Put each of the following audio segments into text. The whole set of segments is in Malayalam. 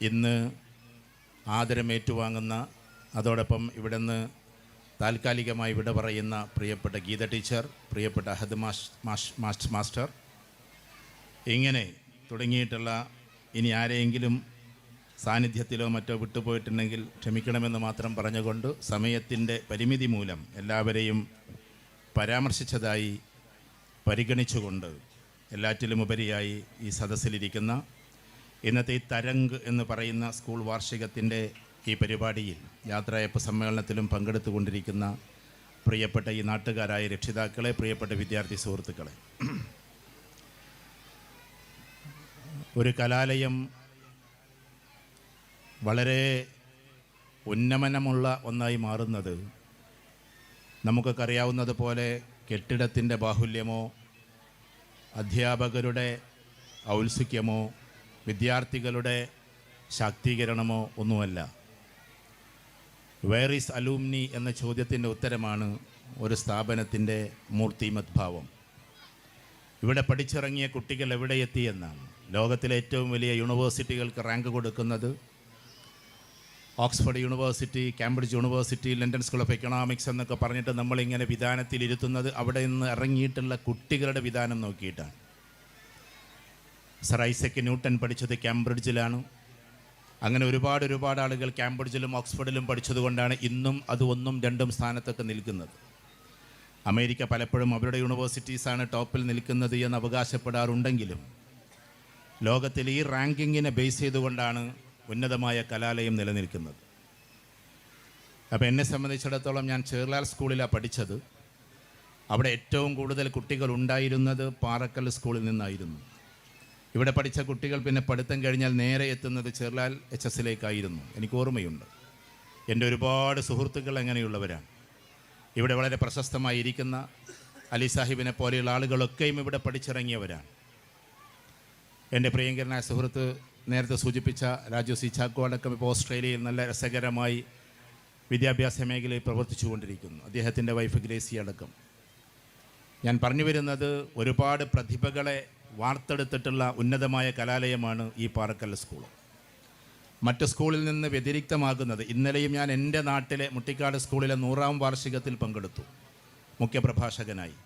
ഇന്ന് ആദരമേറ്റുവാങ്ങുന്ന, അതോടൊപ്പം ഇവിടുന്ന് താൽക്കാലികമായി വിട പറയുന്ന പ്രിയപ്പെട്ട ഗീത ടീച്ചർ, പ്രിയപ്പെട്ട അഹദ് മാസ്റ്റർ, ഇങ്ങനെ തുടങ്ങിയിട്ടുള്ള ഇനി ആരെയെങ്കിലും സാന്നിധ്യത്തിലോ മറ്റോ വിട്ടുപോയിട്ടുണ്ടെങ്കിൽ ക്ഷമിക്കണമെന്ന് മാത്രം പറഞ്ഞുകൊണ്ട് സമയത്തിൻ്റെ പരിമിതി മൂലം എല്ലാവരെയും പരാമർശിച്ചതായി പരിഗണിച്ചുകൊണ്ട് എല്ലാറ്റിലുമുപരിയായി ഈ സദസ്സിലിരിക്കുന്ന ഇന്നത്തെ ഈ തരംഗ് എന്ന് പറയുന്ന സ്കൂൾ വാർഷികത്തിൻ്റെ ഈ പരിപാടിയിൽ യാത്രയപ്പ് സമ്മേളനത്തിലും പങ്കെടുത്തുകൊണ്ടിരിക്കുന്ന പ്രിയപ്പെട്ട ഈ നാട്ടുകാരായ രക്ഷിതാക്കളെ, പ്രിയപ്പെട്ട വിദ്യാർത്ഥി സുഹൃത്തുക്കളെ, ഒരു കലാലയം വളരെ ഉന്നമനമുള്ള ഒന്നായി മാറുന്നത് നമുക്കൊക്കെ അറിയാവുന്നതുപോലെ കെട്ടിടത്തിൻ്റെ ബാഹുല്യമോ അധ്യാപകരുടെ ഔത്സുക്യമോ വിദ്യാർത്ഥികളുടെ ശാക്തീകരണമോ ഒന്നുമല്ല. വേർ ഈസ് അലൂമിനി എന്ന ചോദ്യത്തിൻ്റെ ഉത്തരമാണ് ഒരു സ്ഥാപനത്തിൻ്റെ മൂർത്തിമദ്ഭാവം. ഇവിടെ പഠിച്ചിറങ്ങിയ കുട്ടികൾ എവിടെ എത്തിയെന്നാണ്. ലോകത്തിലെ ഏറ്റവും വലിയ യൂണിവേഴ്സിറ്റികൾക്ക് റാങ്ക് കൊടുക്കുന്നത് Oxford university, Cambridge university, London school of economics എന്നൊക്കെ പറഞ്ഞിട്ട് നമ്മളിങ്ങനെ വിധാനത്തിലിരുത്തുന്നത് അവിടെ നിന്ന് ഇറങ്ങിയിട്ടുള്ള കുട്ടികളുടെ വിധാനം നോക്കിയിട്ടാണ്. സർ ഐസക് ന്യൂട്ടൺ പഠിച്ചത് കാംബ്രിഡ്ജിലാണ്. അങ്ങനെ ഒരുപാട് ആളുകൾ കാംബ്രിഡ്ജിലും ഓക്സ്ഫോർഡിലും പഠിച്ചതുകൊണ്ടാണ് ഇന്നും അത് 1ഉം 2ഉം സ്ഥാനത്തൊക്കെ നിൽക്കുന്നത്. അമേരിക്ക പലപ്പോഴും അവരുടെ യൂണിവേഴ്സിറ്റീസാണ് ടോപ്പിൽ നിൽക്കുന്നത് എന്ന് അവകാശപ്പെടാറുണ്ടെങ്കിലും ലോകത്തിൽ ഈ റാങ്കിങ്ങിനെ ബേസ് ചെയ്തുകൊണ്ടാണ് ഉന്നതമായ കലാലയം നിലനിൽക്കുന്നത്. അപ്പോൾ എന്നെ സംബന്ധിച്ചിടത്തോളം ഞാൻ ചേർലാൽ സ്കൂളിലാണ് പഠിച്ചത്. അവിടെ ഏറ്റവും കൂടുതൽ കുട്ടികൾ ഉണ്ടായിരുന്നത് പാറക്കൽ സ്കൂളിൽ നിന്നായിരുന്നു. ഇവിടെ പഠിച്ച കുട്ടികൾ പിന്നെ പഠിത്തം കഴിഞ്ഞാൽ നേരെ എത്തുന്നത് ചേർലാൽ HS-ലേക്കായിരുന്നു. എനിക്ക് ഓർമ്മയുണ്ട്. എൻ്റെ ഒരുപാട് സുഹൃത്തുക്കൾ അങ്ങനെയുള്ളവരാണ്. ഇവിടെ വളരെ പ്രശസ്തമായിരിക്കുന്ന അലി സാഹിബിനെ പോലെയുള്ള ആളുകളൊക്കെയും ഇവിടെ പഠിച്ചിറങ്ങിയവരാണ്. എൻ്റെ പ്രിയങ്കരനായ സുഹൃത്ത് നേരത്തെ സൂചിപ്പിച്ച രാജു സി ചാക്കോ അടക്കം ഇപ്പോൾ ഓസ്ട്രേലിയയിൽ നല്ല രസകരമായി വിദ്യാഭ്യാസ മേഖലയിൽ പ്രവർത്തിച്ചുകൊണ്ടിരിക്കുന്നു. അദ്ദേഹത്തിൻ്റെ വൈഫ് ഗ്രേസി അടക്കം. ഞാൻ പറഞ്ഞു വരുന്നത് ഒരുപാട് പ്രതിഭകളെ വാർത്തെടുത്തിട്ടുള്ള ഉന്നതമായ കലാലയമാണ് ഈ പാറക്കൽ സ്കൂൾ. മറ്റ് സ്കൂളിൽ നിന്ന് വ്യതിരിക്തമാകുന്നത്, ഇന്നലെയും ഞാൻ എൻ്റെ നാട്ടിലെ മുട്ടിക്കാട് സ്കൂളിലെ 100ാം വാർഷികത്തിൽ പങ്കെടുത്തു മുഖ്യപ്രഭാഷകനായി.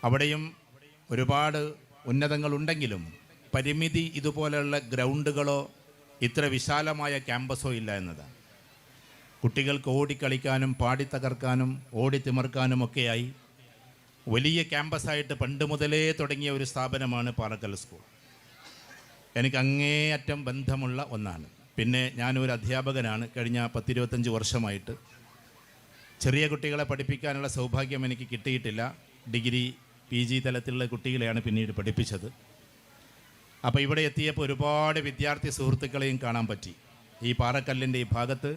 അവിടെയും ഒരുപാട് ഉന്നതങ്ങളുണ്ടെങ്കിലും പരിമിതി ഇതുപോലെയുള്ള ഗ്രൗണ്ടുകളോ ഇത്ര വിശാലമായ ക്യാമ്പസോ ഇല്ല എന്നതാണ്. കുട്ടികൾക്ക് ഓടിക്കളിക്കാനും പാടിത്തകർക്കാനും ഓടിത്തിമർക്കാനുമൊക്കെയായി വലിയ ക്യാമ്പസായിട്ട് പണ്ട് മുതലേ തുടങ്ങിയ ഒരു സ്ഥാപനമാണ് പാറക്കൽ സ്കൂൾ. എനിക്ക് അങ്ങേയറ്റം ബന്ധമുള്ള ഒന്നാണ്. പിന്നെ ഞാനൊരു അധ്യാപകനാണ്. കഴിഞ്ഞ 10-25 വർഷമായിട്ട് ചെറിയ കുട്ടികളെ പഠിപ്പിക്കാനുള്ള സൗഭാഗ്യം എനിക്ക് കിട്ടിയിട്ടില്ല. ഡിഗ്രി PG തലത്തിലുള്ള കുട്ടികളെയാണ് പിന്നീട് പഠിപ്പിച്ചത്. അപ്പോൾ ഇവിടെ എത്തിയപ്പോൾ ഒരുപാട് വിദ്യാർത്ഥി സുഹൃത്തുക്കളെയും കാണാൻ പറ്റി. ഈ പാറക്കല്ലിൻ്റെ ഈ ഭാഗത്ത്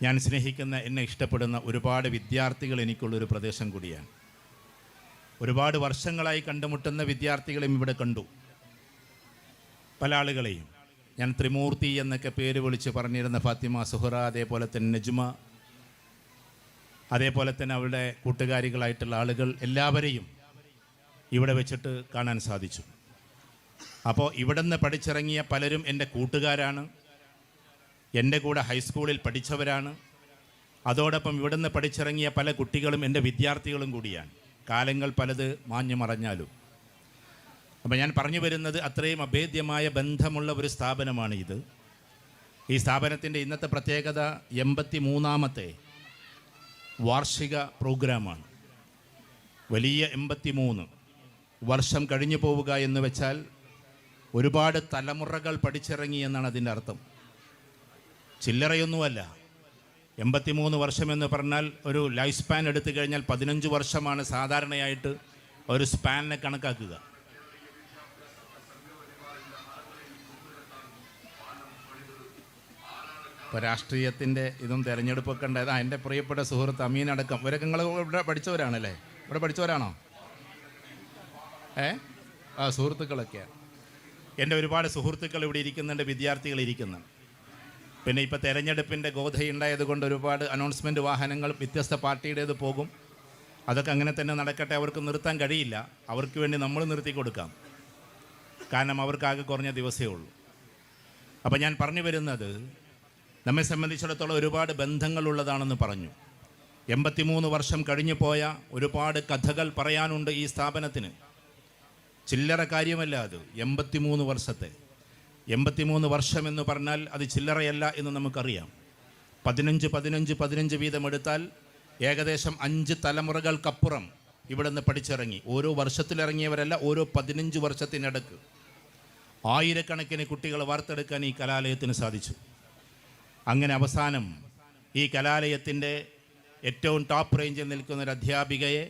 ഞാൻ സ്നേഹിക്കുന്ന, എന്നെ ഇഷ്ടപ്പെടുന്ന ഒരുപാട് വിദ്യാർത്ഥികൾ എനിക്കുള്ളൊരു പ്രദേശം കൂടിയാണ്. ഒരുപാട് വർഷങ്ങളായി കണ്ടുമുട്ടുന്ന വിദ്യാർത്ഥികളെയും ഇവിടെ കണ്ടു. പല ആളുകളെയും ഞാൻ ത്രിമൂർത്തി എന്നൊക്കെ പേര് വിളിച്ച് പറഞ്ഞിരുന്ന ഫാത്തിമ, സുഹറ, അതേപോലെ തന്നെ നജ്മ, അതേപോലെ തന്നെ അവരുടെ കൂട്ടുകാരികളായിട്ടുള്ള ആളുകൾ എല്ലാവരെയും ഇവിടെ വെച്ചിട്ട് കാണാൻ സാധിച്ചു. അപ്പോൾ ഇവിടെ നിന്ന് പഠിച്ചിറങ്ങിയ പലരും എൻ്റെ കൂട്ടുകാരാണ്, എൻ്റെ കൂടെ ഹൈസ്കൂളിൽ പഠിച്ചവരാണ്. അതോടൊപ്പം ഇവിടെ നിന്ന് പഠിച്ചിറങ്ങിയ പല കുട്ടികളും എൻ്റെ വിദ്യാർത്ഥികളും കൂടിയാണ്. കാലങ്ങൾ പലത് മാഞ്ഞു മറഞ്ഞാലും. അപ്പോൾ ഞാൻ പറഞ്ഞു വരുന്നത്, അത്രയും അഭേദ്യമായ ബന്ധമുള്ള ഒരു സ്ഥാപനമാണ് ഇത്. ഈ സ്ഥാപനത്തിൻ്റെ ഇന്നത്തെ പ്രത്യേകത 83ാമത്തെ വാർഷിക പ്രോഗ്രാമാണ്. വലിയ 83 വർഷം കഴിഞ്ഞു പോവുക എന്ന് വെച്ചാൽ ഒരുപാട് തലമുറകൾ പഠിച്ചിറങ്ങി എന്നാണ് അതിൻ്റെ അർത്ഥം. ചില്ലറയൊന്നുമല്ല. 83 വർഷമെന്ന് പറഞ്ഞാൽ ഒരു ലൈഫ് സ്പാൻ എടുത്തു കഴിഞ്ഞാൽ 15 വർഷമാണ് സാധാരണയായിട്ട് ഒരു സ്പാനിനെ കണക്കാക്കുക. ഇപ്പോൾ രാഷ്ട്രീയത്തിൻ്റെ ഇതും തിരഞ്ഞെടുപ്പൊക്കെ ഉണ്ടായത് എൻ്റെ പ്രിയപ്പെട്ട സുഹൃത്ത് അമീൻ അടക്കം ഇവരൊക്കെ നിങ്ങൾ ഇവിടെ പഠിച്ചവരാണല്ലേ? ഇവിടെ പഠിച്ചവരാണോ? സുഹൃത്തുക്കളൊക്കെയാണ്. എൻ്റെ ഒരുപാട് സുഹൃത്തുക്കൾ ഇവിടെ ഇരിക്കുന്നുണ്ട്, വിദ്യാർത്ഥികൾ ഇരിക്കുന്നുണ്ട്. പിന്നെ ഇപ്പോൾ തെരഞ്ഞെടുപ്പിൻ്റെ ഗോധയുണ്ടായത് കൊണ്ട് ഒരുപാട് അനൗൺസ്മെൻറ്റ് വാഹനങ്ങൾ വ്യത്യസ്ത പാർട്ടിയുടേത് പോകും. അതൊക്കെ അങ്ങനെ തന്നെ നടക്കട്ടെ. അവർക്ക് നിർത്താൻ കഴിയില്ല. അവർക്ക് വേണ്ടി നമ്മൾ നിർത്തി കൊടുക്കാം. കാരണം അവർക്കാകെ കുറഞ്ഞ ദിവസമേ ഉള്ളൂ. അപ്പം ഞാൻ പറഞ്ഞു വരുന്നത്, നമ്മെ സംബന്ധിച്ചിടത്തോളം ഒരുപാട് ബന്ധങ്ങളുള്ളതാണെന്ന് പറഞ്ഞു. 83 വർഷം കഴിഞ്ഞു പോയ ഒരുപാട് കഥകൾ പറയാനുണ്ട് ഈ സ്ഥാപനത്തിന്. ചില്ലറ കാര്യമല്ല അത്. 83 വർഷമെന്ന് പറഞ്ഞാൽ അത് ചില്ലറയല്ല എന്ന് നമുക്കറിയാം. 15 വീതം എടുത്താൽ ഏകദേശം 5 തലമുറകൾക്കപ്പുറം ഇവിടെ നിന്ന് പഠിച്ചിറങ്ങി. ഓരോ വർഷത്തിലിറങ്ങിയവരല്ല, ഓരോ 15 വർഷത്തിനിടക്ക് ആയിരക്കണക്കിന് കുട്ടികളെ വാർത്തെടുക്കാൻ ഈ കലാലയത്തിന് സാധിച്ചു. അങ്ങനെ അവസാനം ഈ കലാലയത്തിൻ്റെ ഏറ്റവും ടോപ്പ് റേഞ്ചിൽ നിൽക്കുന്ന ഒരു അധ്യാപികയെ,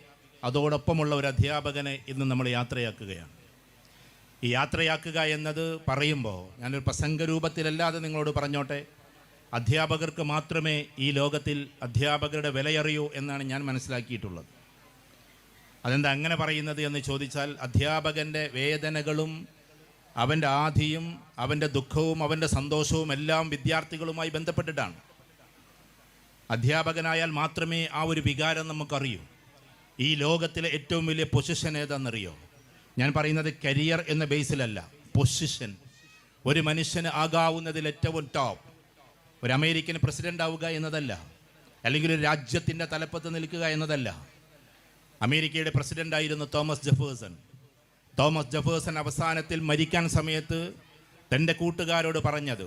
അതോടൊപ്പമുള്ള ഒരു അധ്യാപകനെ ഇന്ന് നമ്മൾ യാത്രയാക്കുകയാണ്. ഈ യാത്രയാക്കുക എന്നത് പറയുമ്പോൾ ഞാനൊരു പ്രസംഗ രൂപത്തിലല്ലാതെ നിങ്ങളോട് പറഞ്ഞോട്ടെ, അധ്യാപകർക്ക് മാത്രമേ ഈ ലോകത്തിൽ അധ്യാപകരുടെ വിലയറിയൂ എന്നാണ് ഞാൻ മനസ്സിലാക്കിയിട്ടുള്ളത്. അതെന്താ അങ്ങനെ പറയുന്നത് എന്ന് ചോദിച്ചാൽ, അധ്യാപകൻ്റെ വേദനകളും അവൻ്റെ ആധിയും അവൻ്റെ ദുഃഖവും അവൻ്റെ സന്തോഷവും എല്ലാം വിദ്യാർത്ഥികളുമായി ബന്ധപ്പെട്ടിട്ടാണ്. അധ്യാപകനായാൽ മാത്രമേ ആ ഒരു വികാരം നമുക്കറിയൂ. ഈ ലോകത്തിലെ ഏറ്റവും വലിയ പൊസിഷൻ ഏതാണെന്നറിയോ? ഞാൻ പറയുന്നത് കരിയർ എന്ന ബേസിലല്ല, പൊസിഷൻ. ഒരു മനുഷ്യന് ആകാവുന്നതിൽ ഏറ്റവും ടോപ്പ് ഒരു അമേരിക്കൻ പ്രസിഡൻ്റ് ആവുക എന്നതല്ല, അല്ലെങ്കിൽ ഒരു രാജ്യത്തിൻ്റെ തലപ്പത്ത് നിൽക്കുക എന്നതല്ല. അമേരിക്കയുടെ പ്രസിഡൻ്റായിരുന്നു തോമസ് ജെഫേഴ്സൺ അവസാനത്തിൽ മരിക്കാൻ സമയത്ത് തൻ്റെ കൂട്ടുകാരോട് പറഞ്ഞത്,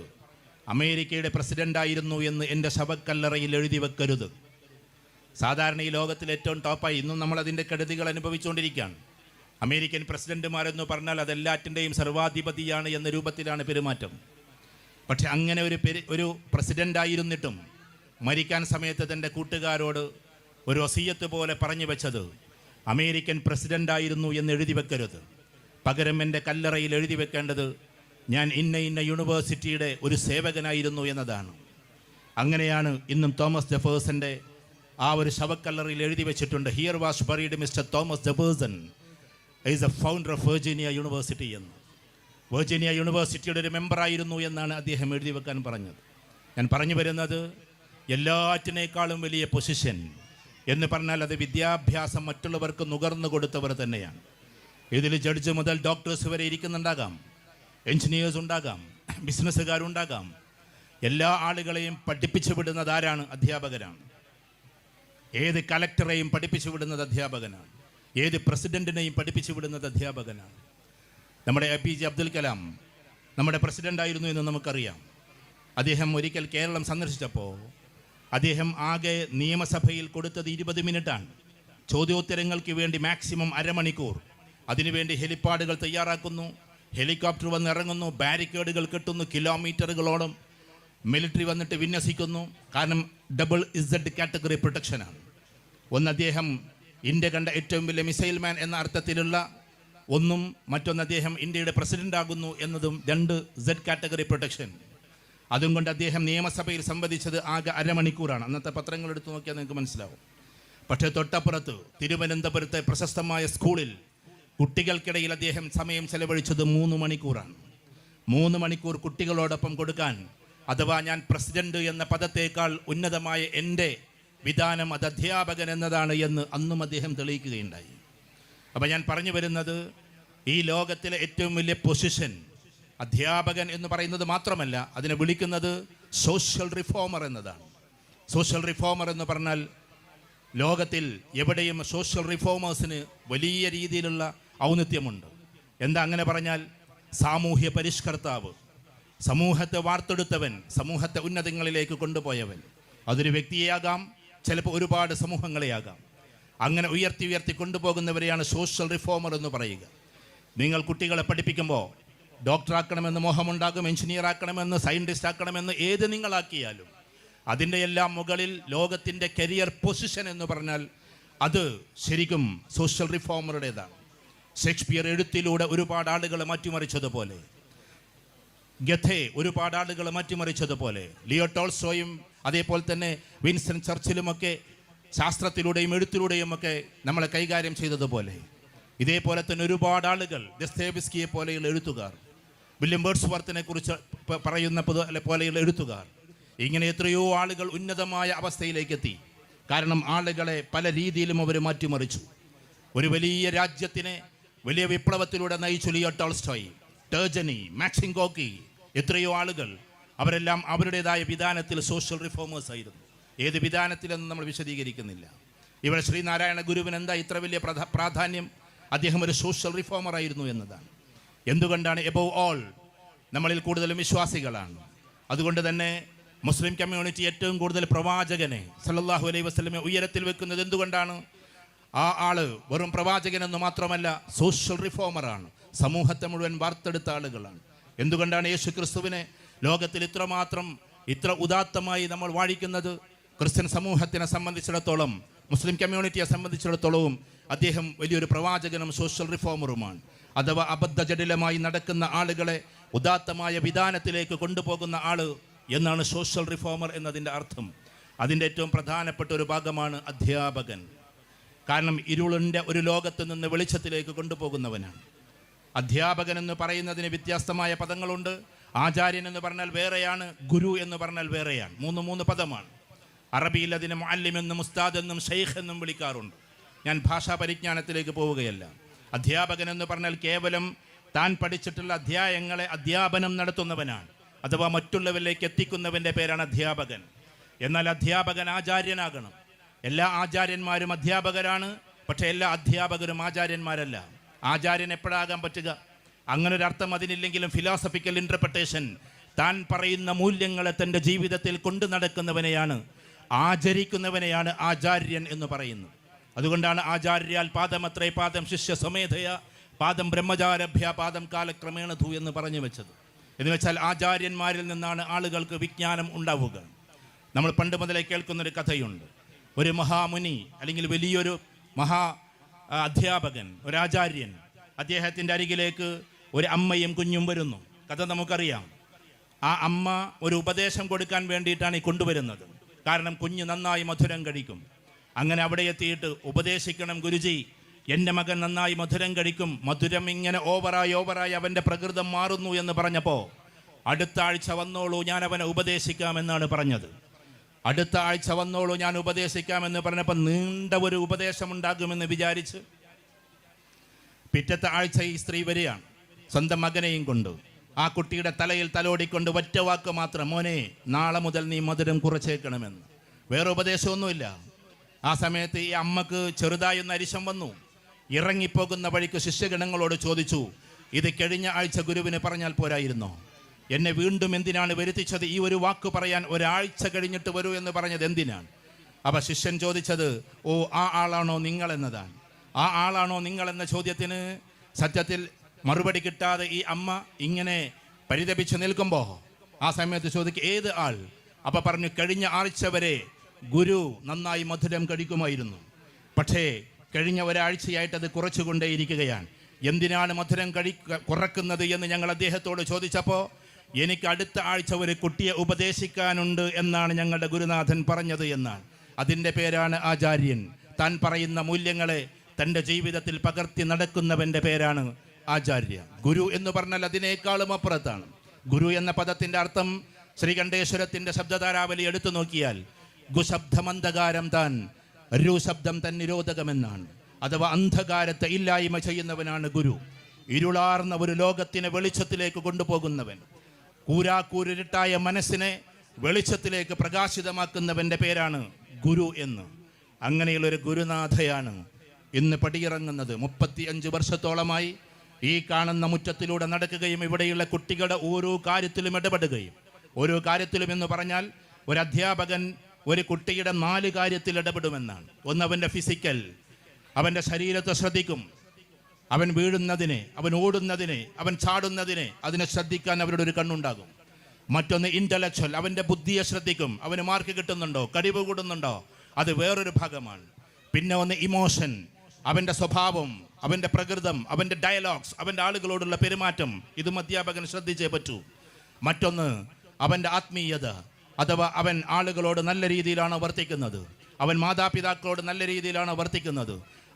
അമേരിക്കയുടെ പ്രസിഡൻ്റായിരുന്നു എന്ന് എൻ്റെ ശവക്കല്ലറയിൽ എഴുതി വെക്കരുത്. സാധാരണ ഈ ലോകത്തിൽ ഏറ്റവും ടോപ്പായി ഇന്നും നമ്മളതിൻ്റെ കെടുതികൾ അനുഭവിച്ചുകൊണ്ടിരിക്കുകയാണ്. അമേരിക്കൻ പ്രസിഡന്റുമാരെന്ന് പറഞ്ഞാൽ അതെല്ലാറ്റിൻ്റെയും സർവാധിപതിയാണ് എന്ന രൂപത്തിലാണ് പെരുമാറ്റം. പക്ഷെ അങ്ങനെ ഒരു പ്രസിഡൻ്റായിരുന്നിട്ടും മരിക്കാൻ സമയത്ത് തൻ്റെ കൂട്ടുകാരോട് ഒരു വസിയത്ത് പോലെ പറഞ്ഞു വെച്ചത്, അമേരിക്കൻ പ്രസിഡൻ്റായിരുന്നു എന്ന് എഴുതി വെക്കരുത്, പകരം എൻ്റെ കല്ലറയിൽ എഴുതി വെക്കേണ്ടത് ഞാൻ ഇന്ന യൂണിവേഴ്സിറ്റിയുടെ ഒരു സേവകനായിരുന്നു എന്നതാണ്. അങ്ങനെയാണ് ഇന്നും തോമസ് ജെഫേഴ്സൻ്റെ ആ ഒരു ശവക്കല്ലറയിൽ എഴുതി വെച്ചിട്ടുണ്ട്, here was buried mister Thomas Jefferson is A founder of Virginia university എന്ന്. വെർജീനിയ യൂണിവേഴ്സിറ്റിയുടെ ഒരു മെമ്പറായിരുന്നു എന്നാണ് അദ്ദേഹം എഴുതി വെക്കാൻ പറഞ്ഞത്. ഞാൻ പറഞ്ഞു വരുന്നത്, എല്ലാറ്റിനേക്കാളും വലിയ പൊസിഷൻ എന്ന് പറഞ്ഞാൽ അത് വിദ്യാഭ്യാസം മറ്റുള്ളവർക്ക് നുകർന്നു കൊടുത്തവർ തന്നെയാണ്. ഇതിൽ ജഡ്ജ് മുതൽ ഡോക്ടേഴ്സ് വരെ ഇരിക്കുന്നുണ്ടാകാം, എൻജിനീയേഴ്സ് ഉണ്ടാകാം, ബിസിനസ്സുകാരുണ്ടാകാം. എല്ലാ ആളുകളെയും പഠിപ്പിച്ചു വിടുന്നത് ആരാണ്? അധ്യാപകരാണ്. ഏത് കലക്ടറെയും പഠിപ്പിച്ചു വിടുന്നത് അധ്യാപകനാണ്. ഏത് പ്രസിഡന്റിനെയും പഠിപ്പിച്ചു വിടുന്നത് അധ്യാപകനാണ്. നമ്മുടെ APJ അബ്ദുൽ കലാം നമ്മുടെ പ്രസിഡൻ്റായിരുന്നു എന്ന് നമുക്കറിയാം. അദ്ദേഹം ഒരിക്കൽ കേരളം സന്ദർശിച്ചപ്പോൾ അദ്ദേഹം ആകെ നിയമസഭയിൽ കൊടുത്തത് 20 മിനിറ്റാണ്. ചോദ്യോത്തരങ്ങൾക്ക് വേണ്ടി മാക്സിമം അരമണിക്കൂർ. അതിനുവേണ്ടി ഹെലിപ്പാഡുകൾ തയ്യാറാക്കുന്നു, ഹെലികോപ്റ്റർ വന്ന് ഇറങ്ങുന്നു, ബാരിക്കേഡുകൾ കെട്ടുന്നു, കിലോമീറ്ററുകളോളം മിലിറ്ററി വന്നിട്ട് വിന്യസിക്കുന്നു. കാരണം ZZZ കാറ്റഗറി പ്രൊട്ടക്ഷനാണ്. ഒന്ന് അദ്ദേഹം ഇന്ത്യ കണ്ട ഏറ്റവും വലിയ മിസൈൽ മാൻ എന്ന അർത്ഥത്തിലുള്ള ഒന്നും, മറ്റൊന്ന് അദ്ദേഹം ഇന്ത്യയുടെ പ്രസിഡന്റ് ആകുന്നു എന്നതും 2Z കാറ്റഗറി പ്രൊട്ടക്ഷൻ. അതും കൊണ്ട് അദ്ദേഹം നിയമസഭയിൽ സംവദിച്ചത് ആകെ അരമണിക്കൂറാണ്. അന്നത്തെ പത്രങ്ങൾ എടുത്തു നോക്കിയാൽ നിങ്ങൾക്ക് മനസ്സിലാവും. പക്ഷേ തൊട്ടപ്പുറത്ത് തിരുവനന്തപുരത്തെ പ്രശസ്തമായ സ്കൂളിൽ കുട്ടികൾക്കിടയിൽ അദ്ദേഹം സമയം ചെലവഴിച്ചത് 3 മണിക്കൂറാണ്. 3 മണിക്കൂർ കുട്ടികളോടൊപ്പം കൊടുക്കാൻ, അഥവാ ഞാൻ പ്രസിഡന്റ് എന്ന പദത്തേക്കാൾ ഉന്നതമായ എൻ്റെ വിധാനം അത് അധ്യാപകൻ എന്നതാണ് എന്ന് അന്നും അദ്ദേഹം തെളിയിക്കുകയുണ്ടായി. അപ്പം ഞാൻ പറഞ്ഞു വരുന്നത്, ഈ ലോകത്തിലെ ഏറ്റവും വലിയ പൊസിഷൻ അധ്യാപകൻ എന്ന് പറയുന്നത് മാത്രമല്ല, അതിനെ വിളിക്കുന്നത് സോഷ്യൽ റിഫോമർ എന്നതാണ്. സോഷ്യൽ റിഫോമർ എന്ന് പറഞ്ഞാൽ ലോകത്തിൽ എവിടെയും സോഷ്യൽ റിഫോമേഴ്സിന് വലിയ രീതിയിലുള്ള ഔന്നത്യമുണ്ട്. എന്താ അങ്ങനെ പറഞ്ഞാൽ? സാമൂഹ്യ പരിഷ്കർത്താവ്, സമൂഹത്തെ വാർത്തെടുത്തവൻ, സമൂഹത്തെ ഉന്നതങ്ങളിലേക്ക് കൊണ്ടുപോയവൻ. അതൊരു വ്യക്തിയെയാകാം, ചിലപ്പോൾ ഒരുപാട് സമൂഹങ്ങളെയാകാം. അങ്ങനെ ഉയർത്തി കൊണ്ടുപോകുന്നവരെയാണ് സോഷ്യൽ റിഫോമർ എന്ന് പറയുക. നിങ്ങൾ കുട്ടികളെ പഠിപ്പിക്കുമ്പോൾ ഡോക്ടറാക്കണമെന്ന് മോഹമുണ്ടാകും, എഞ്ചിനീയർ ആക്കണമെന്ന്, സയൻറ്റിസ്റ്റ് ആക്കണമെന്ന്, ഏത് നിങ്ങളാക്കിയാലും അതിൻ്റെ എല്ലാം മുകളിൽ ലോകത്തിൻ്റെ കരിയർ പൊസിഷൻ എന്ന് പറഞ്ഞാൽ അത് ശരിക്കും സോഷ്യൽ റിഫോമറുടേതാണ്. ഷേക്സ്പിയർ എഴുത്തിലൂടെ ഒരുപാട് ആളുകളെ മാറ്റിമറിച്ചതുപോലെ, ഗഥെ ഒരുപാട് ആളുകളെ മാറ്റിമറിച്ചതുപോലെ, ലിയോ ടോൾസ്റ്റോയും അതേപോലെ തന്നെ വിൻസ്റ്റൺ ചർച്ചിലുമൊക്കെ ശാസ്ത്രത്തിലൂടെയും എഴുത്തിലൂടെയും ഒക്കെ നമ്മളെ കൈകാര്യം ചെയ്തതുപോലെ, ഇതേപോലെ തന്നെ ഒരുപാട് ആളുകൾ, ദസ്തേവ്സ്കിയെ പോലെയുള്ള എഴുത്തുകാർ, വില്യം വേർഡ്സ്വർത്തിനെ കുറിച്ച് പറയുന്ന പോലെയുള്ള എഴുത്തുകാർ, ഇങ്ങനെ എത്രയോ ആളുകൾ ഉന്നതമായ അവസ്ഥയിലേക്ക് എത്തി. കാരണം ആളുകളെ പല രീതിയിലും അവർ മാറ്റിമറിച്ചു. ഒരു വലിയ രാജ്യത്തിനെ വലിയ വിപ്ലവത്തിലൂടെ നയിച്ചു ലിയോ ടോൾസ്റ്റോയ്, ടർജനി, മാക്സിം ഗോർക്കി, എത്രയോ ആളുകൾ അവരെല്ലാം അവരുടേതായ വിധാനത്തിൽ സോഷ്യൽ റിഫോമേഴ്സ് ആയിരുന്നു. ഏത് വിധാനത്തിലെന്ന് നമ്മൾ വിശദീകരിക്കുന്നില്ല. ഇവിടെ ശ്രീനാരായണ ഗുരുവിന് എന്താ ഇത്ര വലിയ പ്രാധാന്യം? അദ്ദേഹം ഒരു സോഷ്യൽ റിഫോമർ ആയിരുന്നു എന്നതാണ്. എന്തുകൊണ്ടാണ്? എബോവ് ഓൾ നമ്മളിൽ കൂടുതലും വിശ്വാസികളാണ്. അതുകൊണ്ട് തന്നെ മുസ്ലിം കമ്മ്യൂണിറ്റി ഏറ്റവും കൂടുതൽ പ്രവാചകനെ സല്ലല്ലാഹു അലൈഹി വസല്ലമയെ ഉയരത്തിൽ വെക്കുന്നത് എന്തുകൊണ്ടാണ്? ആ ആള് വെറും പ്രവാചകനെന്ന് മാത്രമല്ല, സോഷ്യൽ റിഫോമറാണ്. സമൂഹത്തെ മുഴുവൻ വാർത്തെടുത്ത ആളുകളാണ്. എന്തുകൊണ്ടാണ് യേശു ക്രിസ്തുവിനെ ലോകത്തിൽ ഇത്ര ഉദാത്തമായി നമ്മൾ വാഴിക്കുന്നത്? ക്രിസ്ത്യൻ സമൂഹത്തിനെ സംബന്ധിച്ചിടത്തോളം, മുസ്ലിം കമ്മ്യൂണിറ്റിയെ സംബന്ധിച്ചിടത്തോളവും അദ്ദേഹം വലിയൊരു പ്രവാചകനും സോഷ്യൽ റിഫോമറുമാണ്. അഥവാ അബദ്ധജടിലമായി നടക്കുന്ന ആളുകളെ ഉദാത്തമായ വിധാനത്തിലേക്ക് കൊണ്ടുപോകുന്ന ആള് എന്നാണ് സോഷ്യൽ റിഫോമർ എന്നതിൻ്റെ അർത്ഥം. അതിൻ്റെ ഏറ്റവും പ്രധാനപ്പെട്ട ഒരു ഭാഗമാണ് അധ്യാപകൻ. കാരണം ഇരുളിൻ്റെ ഒരു ലോകത്ത് നിന്ന് വെളിച്ചത്തിലേക്ക് കൊണ്ടുപോകുന്നവനാണ്. അധ്യാപകൻ എന്ന് പറയുന്നതിന് വ്യത്യസ്തമായ പദങ്ങളുണ്ട്. ആചാര്യൻ എന്ന് പറഞ്ഞാൽ വേറെയാണ്, ഗുരു എന്ന് പറഞ്ഞാൽ വേറെയാണ്. മൂന്ന് പദമാണ്. അറബിയിൽ അതിനെ മുഅല്ലിം എന്നും ഉസ്താദ് എന്നും ഷെയ്ഖ് എന്നും വിളിക്കാറുണ്ട്. ഞാൻ ഭാഷാ പരിജ്ഞാനത്തിലേക്ക് പോവുകയല്ല. അധ്യാപകൻ എന്ന് പറഞ്ഞാൽ കേവലം താൻ പഠിച്ചിട്ടുള്ള അധ്യായങ്ങളെ അധ്യാപനം നടത്തുന്നവനാണ്, അഥവാ മറ്റുള്ളവരിലേക്ക് എത്തിക്കുന്നവൻ്റെ പേരാണ് അധ്യാപകൻ. എന്നാൽ അധ്യാപകൻ ആചാര്യനാകണം. എല്ലാ ആചാര്യന്മാരും അധ്യാപകരാണ്, പക്ഷേ എല്ലാ അധ്യാപകരും ആചാര്യന്മാരല്ല. ആചാര്യൻ എപ്പോഴാകാൻ പറ്റുക? അങ്ങനൊരർത്ഥം അതിനില്ലെങ്കിലും ഫിലോസഫിക്കൽ ഇൻ്റർപ്രിട്ടേഷൻ, താൻ പറയുന്ന മൂല്യങ്ങളെ തൻ്റെ ജീവിതത്തിൽ കൊണ്ടു നടക്കുന്നവനെയാണ്, ആചരിക്കുന്നവനെയാണ് ആചാര്യൻ എന്ന് പറയുന്നത്. അതുകൊണ്ടാണ് ആചാര്യാൽ പാദമത്രേ പാദം ശിഷ്യ സ്വമേധയ പാദം ബ്രഹ്മചാരഭ്യ പാദം കാലക്രമേണ ധൂ എന്ന് പറഞ്ഞു വെച്ചത്. എന്ന് വെച്ചാൽ ആചാര്യന്മാരിൽ നിന്നാണ് ആളുകൾക്ക് വിജ്ഞാനം ഉണ്ടാവുക. നമ്മൾ പണ്ട് മുതലേ കേൾക്കുന്നൊരു കഥയുണ്ട്. ഒരു മഹാമുനി അല്ലെങ്കിൽ വലിയൊരു അധ്യാപകൻ, ഒരാചാര്യൻ, അദ്ദേഹത്തിൻ്റെ അരികിലേക്ക് ഒരു അമ്മയും കുഞ്ഞും വരുന്നു. കഥ നമുക്കറിയാം. ആ അമ്മ ഒരു ഉപദേശം കൊടുക്കാൻ വേണ്ടിയിട്ടാണ് ഈ കൊണ്ടുവരുന്നത്. കാരണം കുഞ്ഞ് നന്നായി മധുരം കഴിക്കും. അങ്ങനെ അവിടെ എത്തിയിട്ട് ഉപദേശിക്കണം, ഗുരുജി എൻ്റെ മകൻ നന്നായി മധുരം കഴിക്കും, മധുരം ഇങ്ങനെ ഓവറായി അവൻ്റെ പ്രകൃതം മാറുന്നു എന്ന് പറഞ്ഞപ്പോൾ, അടുത്ത ആഴ്ച വന്നോളൂ ഞാൻ അവനെ ഉപദേശിക്കാമെന്നാണ് പറഞ്ഞത്. അടുത്ത ആഴ്ച വന്നോളൂ ഞാൻ ഉപദേശിക്കാമെന്ന് പറഞ്ഞപ്പോൾ നീണ്ട ഒരു ഉപദേശമുണ്ടാകുമെന്ന് വിചാരിച്ച് പിറ്റത്തെ ആഴ്ച ഈ സ്ത്രീ വരികയാണ് സ്വന്തം മകനെയും കൊണ്ട്. ആ കുട്ടിയുടെ തലയിൽ തലോടിക്കൊണ്ട് ഒറ്റ വാക്ക് മാത്രം, മോനെ നാളെ മുതൽ നീ മധുരം കുറച്ചേക്കണമെന്ന്. വേറെ ഉപദേശമൊന്നുമില്ല. ആ സമയത്ത് ഈ അമ്മക്ക് ചെറുതായൊന്ന് അരിശം വന്നു. ഇറങ്ങിപ്പോകുന്ന വഴിക്ക് ശിഷ്യഗണങ്ങളോട് ചോദിച്ചു, ഇത് കഴിഞ്ഞ ആഴ്ച ഗുരുവിന് പറഞ്ഞാൽ പോരായിരുന്നോ? എന്നെ വീണ്ടും എന്തിനാണ് വരുത്തിച്ചത്? ഈ ഒരു വാക്ക് പറയാൻ ഒരാഴ്ച കഴിഞ്ഞിട്ട് വരൂ എന്ന് പറഞ്ഞത് എന്തിനാണ്? അപ്പോൾ ശിഷ്യൻ ചോദിച്ചത്, ഓ ആ ആളാണോ നിങ്ങൾ എന്നതാണ്. ആ ആളാണോ നിങ്ങൾ എന്ന ചോദ്യത്തിന് സത്യത്തിൽ മറുപടി കിട്ടാതെ ഈ അമ്മ ഇങ്ങനെ പരിതപിച്ച് നിൽക്കുമ്പോൾ ആ സമയത്ത് ചോദിക്കും, ഏത് ആൾ? അപ്പോൾ പറഞ്ഞു, കഴിഞ്ഞ ആഴ്ച വരെ ഗുരു നന്നായി മധുരം കഴിക്കുമായിരുന്നു, പക്ഷേ കഴിഞ്ഞ ഒരാഴ്ചയായിട്ട് അത് കുറച്ചുകൊണ്ടേയിരിക്കുകയാണ്. എന്തിനാണ് മധുരം കുറക്കുന്നത് എന്ന് ഞങ്ങൾ അദ്ദേഹത്തോട് ചോദിച്ചപ്പോൾ, എനിക്ക് അടുത്ത ആഴ്ച ഒരു കുട്ടിയെ ഉപദേശിക്കാനുണ്ട് എന്നാണ് ഞങ്ങളുടെ ഗുരുനാഥൻ പറഞ്ഞത് എന്നാണ്. അതിൻ്റെ പേരാണ് ആചാര്യൻ. താൻ പറയുന്ന മൂല്യങ്ങളെ തൻ്റെ ജീവിതത്തിൽ പകർത്തി നടക്കുന്നവൻ്റെ പേരാണ് ആചാര്യ. ഗുരു എന്ന് പറഞ്ഞാൽ അതിനേക്കാളും അപ്പുറത്താണ്. ഗുരു എന്ന പദത്തിൻ്റെ അർത്ഥം ശ്രീകണ്ഠേശ്വരത്തിൻ്റെ ശബ്ദധാരാവലി എടുത്തു നോക്കിയാൽ ഗുശബ്ദമന്ധകാരം താൻ രുശബ്ദം തൻ നിരോധകമെന്നാണ്. അഥവാ അന്ധകാരത്തെ ഇല്ലായ്മ ചെയ്യുന്നവനാണ് ഗുരു. ഇരുളാർന്ന ഒരു ലോകത്തിനെ വെളിച്ചത്തിലേക്ക് കൊണ്ടുപോകുന്നവൻ. കൂരാക്കൂരിട്ടായ മനസ്സിനെ വെളിച്ചത്തിലേക്ക് പ്രകാശിതമാക്കുന്നവൻ്റെ പേരാണ് ഗുരു എന്ന്. അങ്ങനെയുള്ളൊരു ഗുരുനാഥയാണ് ഇന്ന് പടിയിറങ്ങുന്നത്. 35 വർഷത്തോളമായി ഈ കാണുന്ന മുറ്റത്തിലൂടെ നടക്കുകയും ഇവിടെയുള്ള കുട്ടികളുടെ ഓരോ കാര്യത്തിലും ഇടപെടുകയും, ഓരോ കാര്യത്തിലും എന്ന് പറഞ്ഞാൽ ഒരു അധ്യാപകൻ ഒരു കുട്ടിയുടെ 4 കാര്യത്തിൽ ഇടപെടുമെന്നാണ്. ഒന്ന്, അവൻ്റെ ഫിസിക്കൽ, അവൻ്റെ ശരീരത്തെ ശ്രദ്ധിക്കും. അവൻ വീഴുന്നതിനെ, അവൻ ഓടുന്നതിനെ, അവൻ ചാടുന്നതിനെ, അതിനെ ശ്രദ്ധിക്കാൻ അവരുടെ ഒരു കണ്ണുണ്ടാകും. മറ്റൊന്ന് ഇൻ്റലക്ച്വൽ, അവൻ്റെ ബുദ്ധിയെ ശ്രദ്ധിക്കും. അവന് മാർക്ക് കിട്ടുന്നുണ്ടോ, കഴിവ് കൂടുന്നുണ്ടോ, അത് വേറൊരു ഭാഗമാണ്. പിന്നെ ഒന്ന് ഇമോഷൻ, അവൻ്റെ സ്വഭാവം, അവൻ്റെ പ്രകൃതം, അവൻ്റെ ഡയലോഗ്സ്, അവൻ്റെ ആളുകളോടുള്ള പെരുമാറ്റം, ഇതും അധ്യാപകൻ ശ്രദ്ധിച്ചേ പറ്റൂ. മറ്റൊന്ന് അവൻ്റെ ആത്മീയത, അഥവാ അവൻ ആളുകളോട് നല്ല രീതിയിലാണോ വർത്തിക്കുന്നത്, അവൻ മാതാപിതാക്കളോട് നല്ല രീതിയിലാണോ വർത്തിക്കുന്നത്,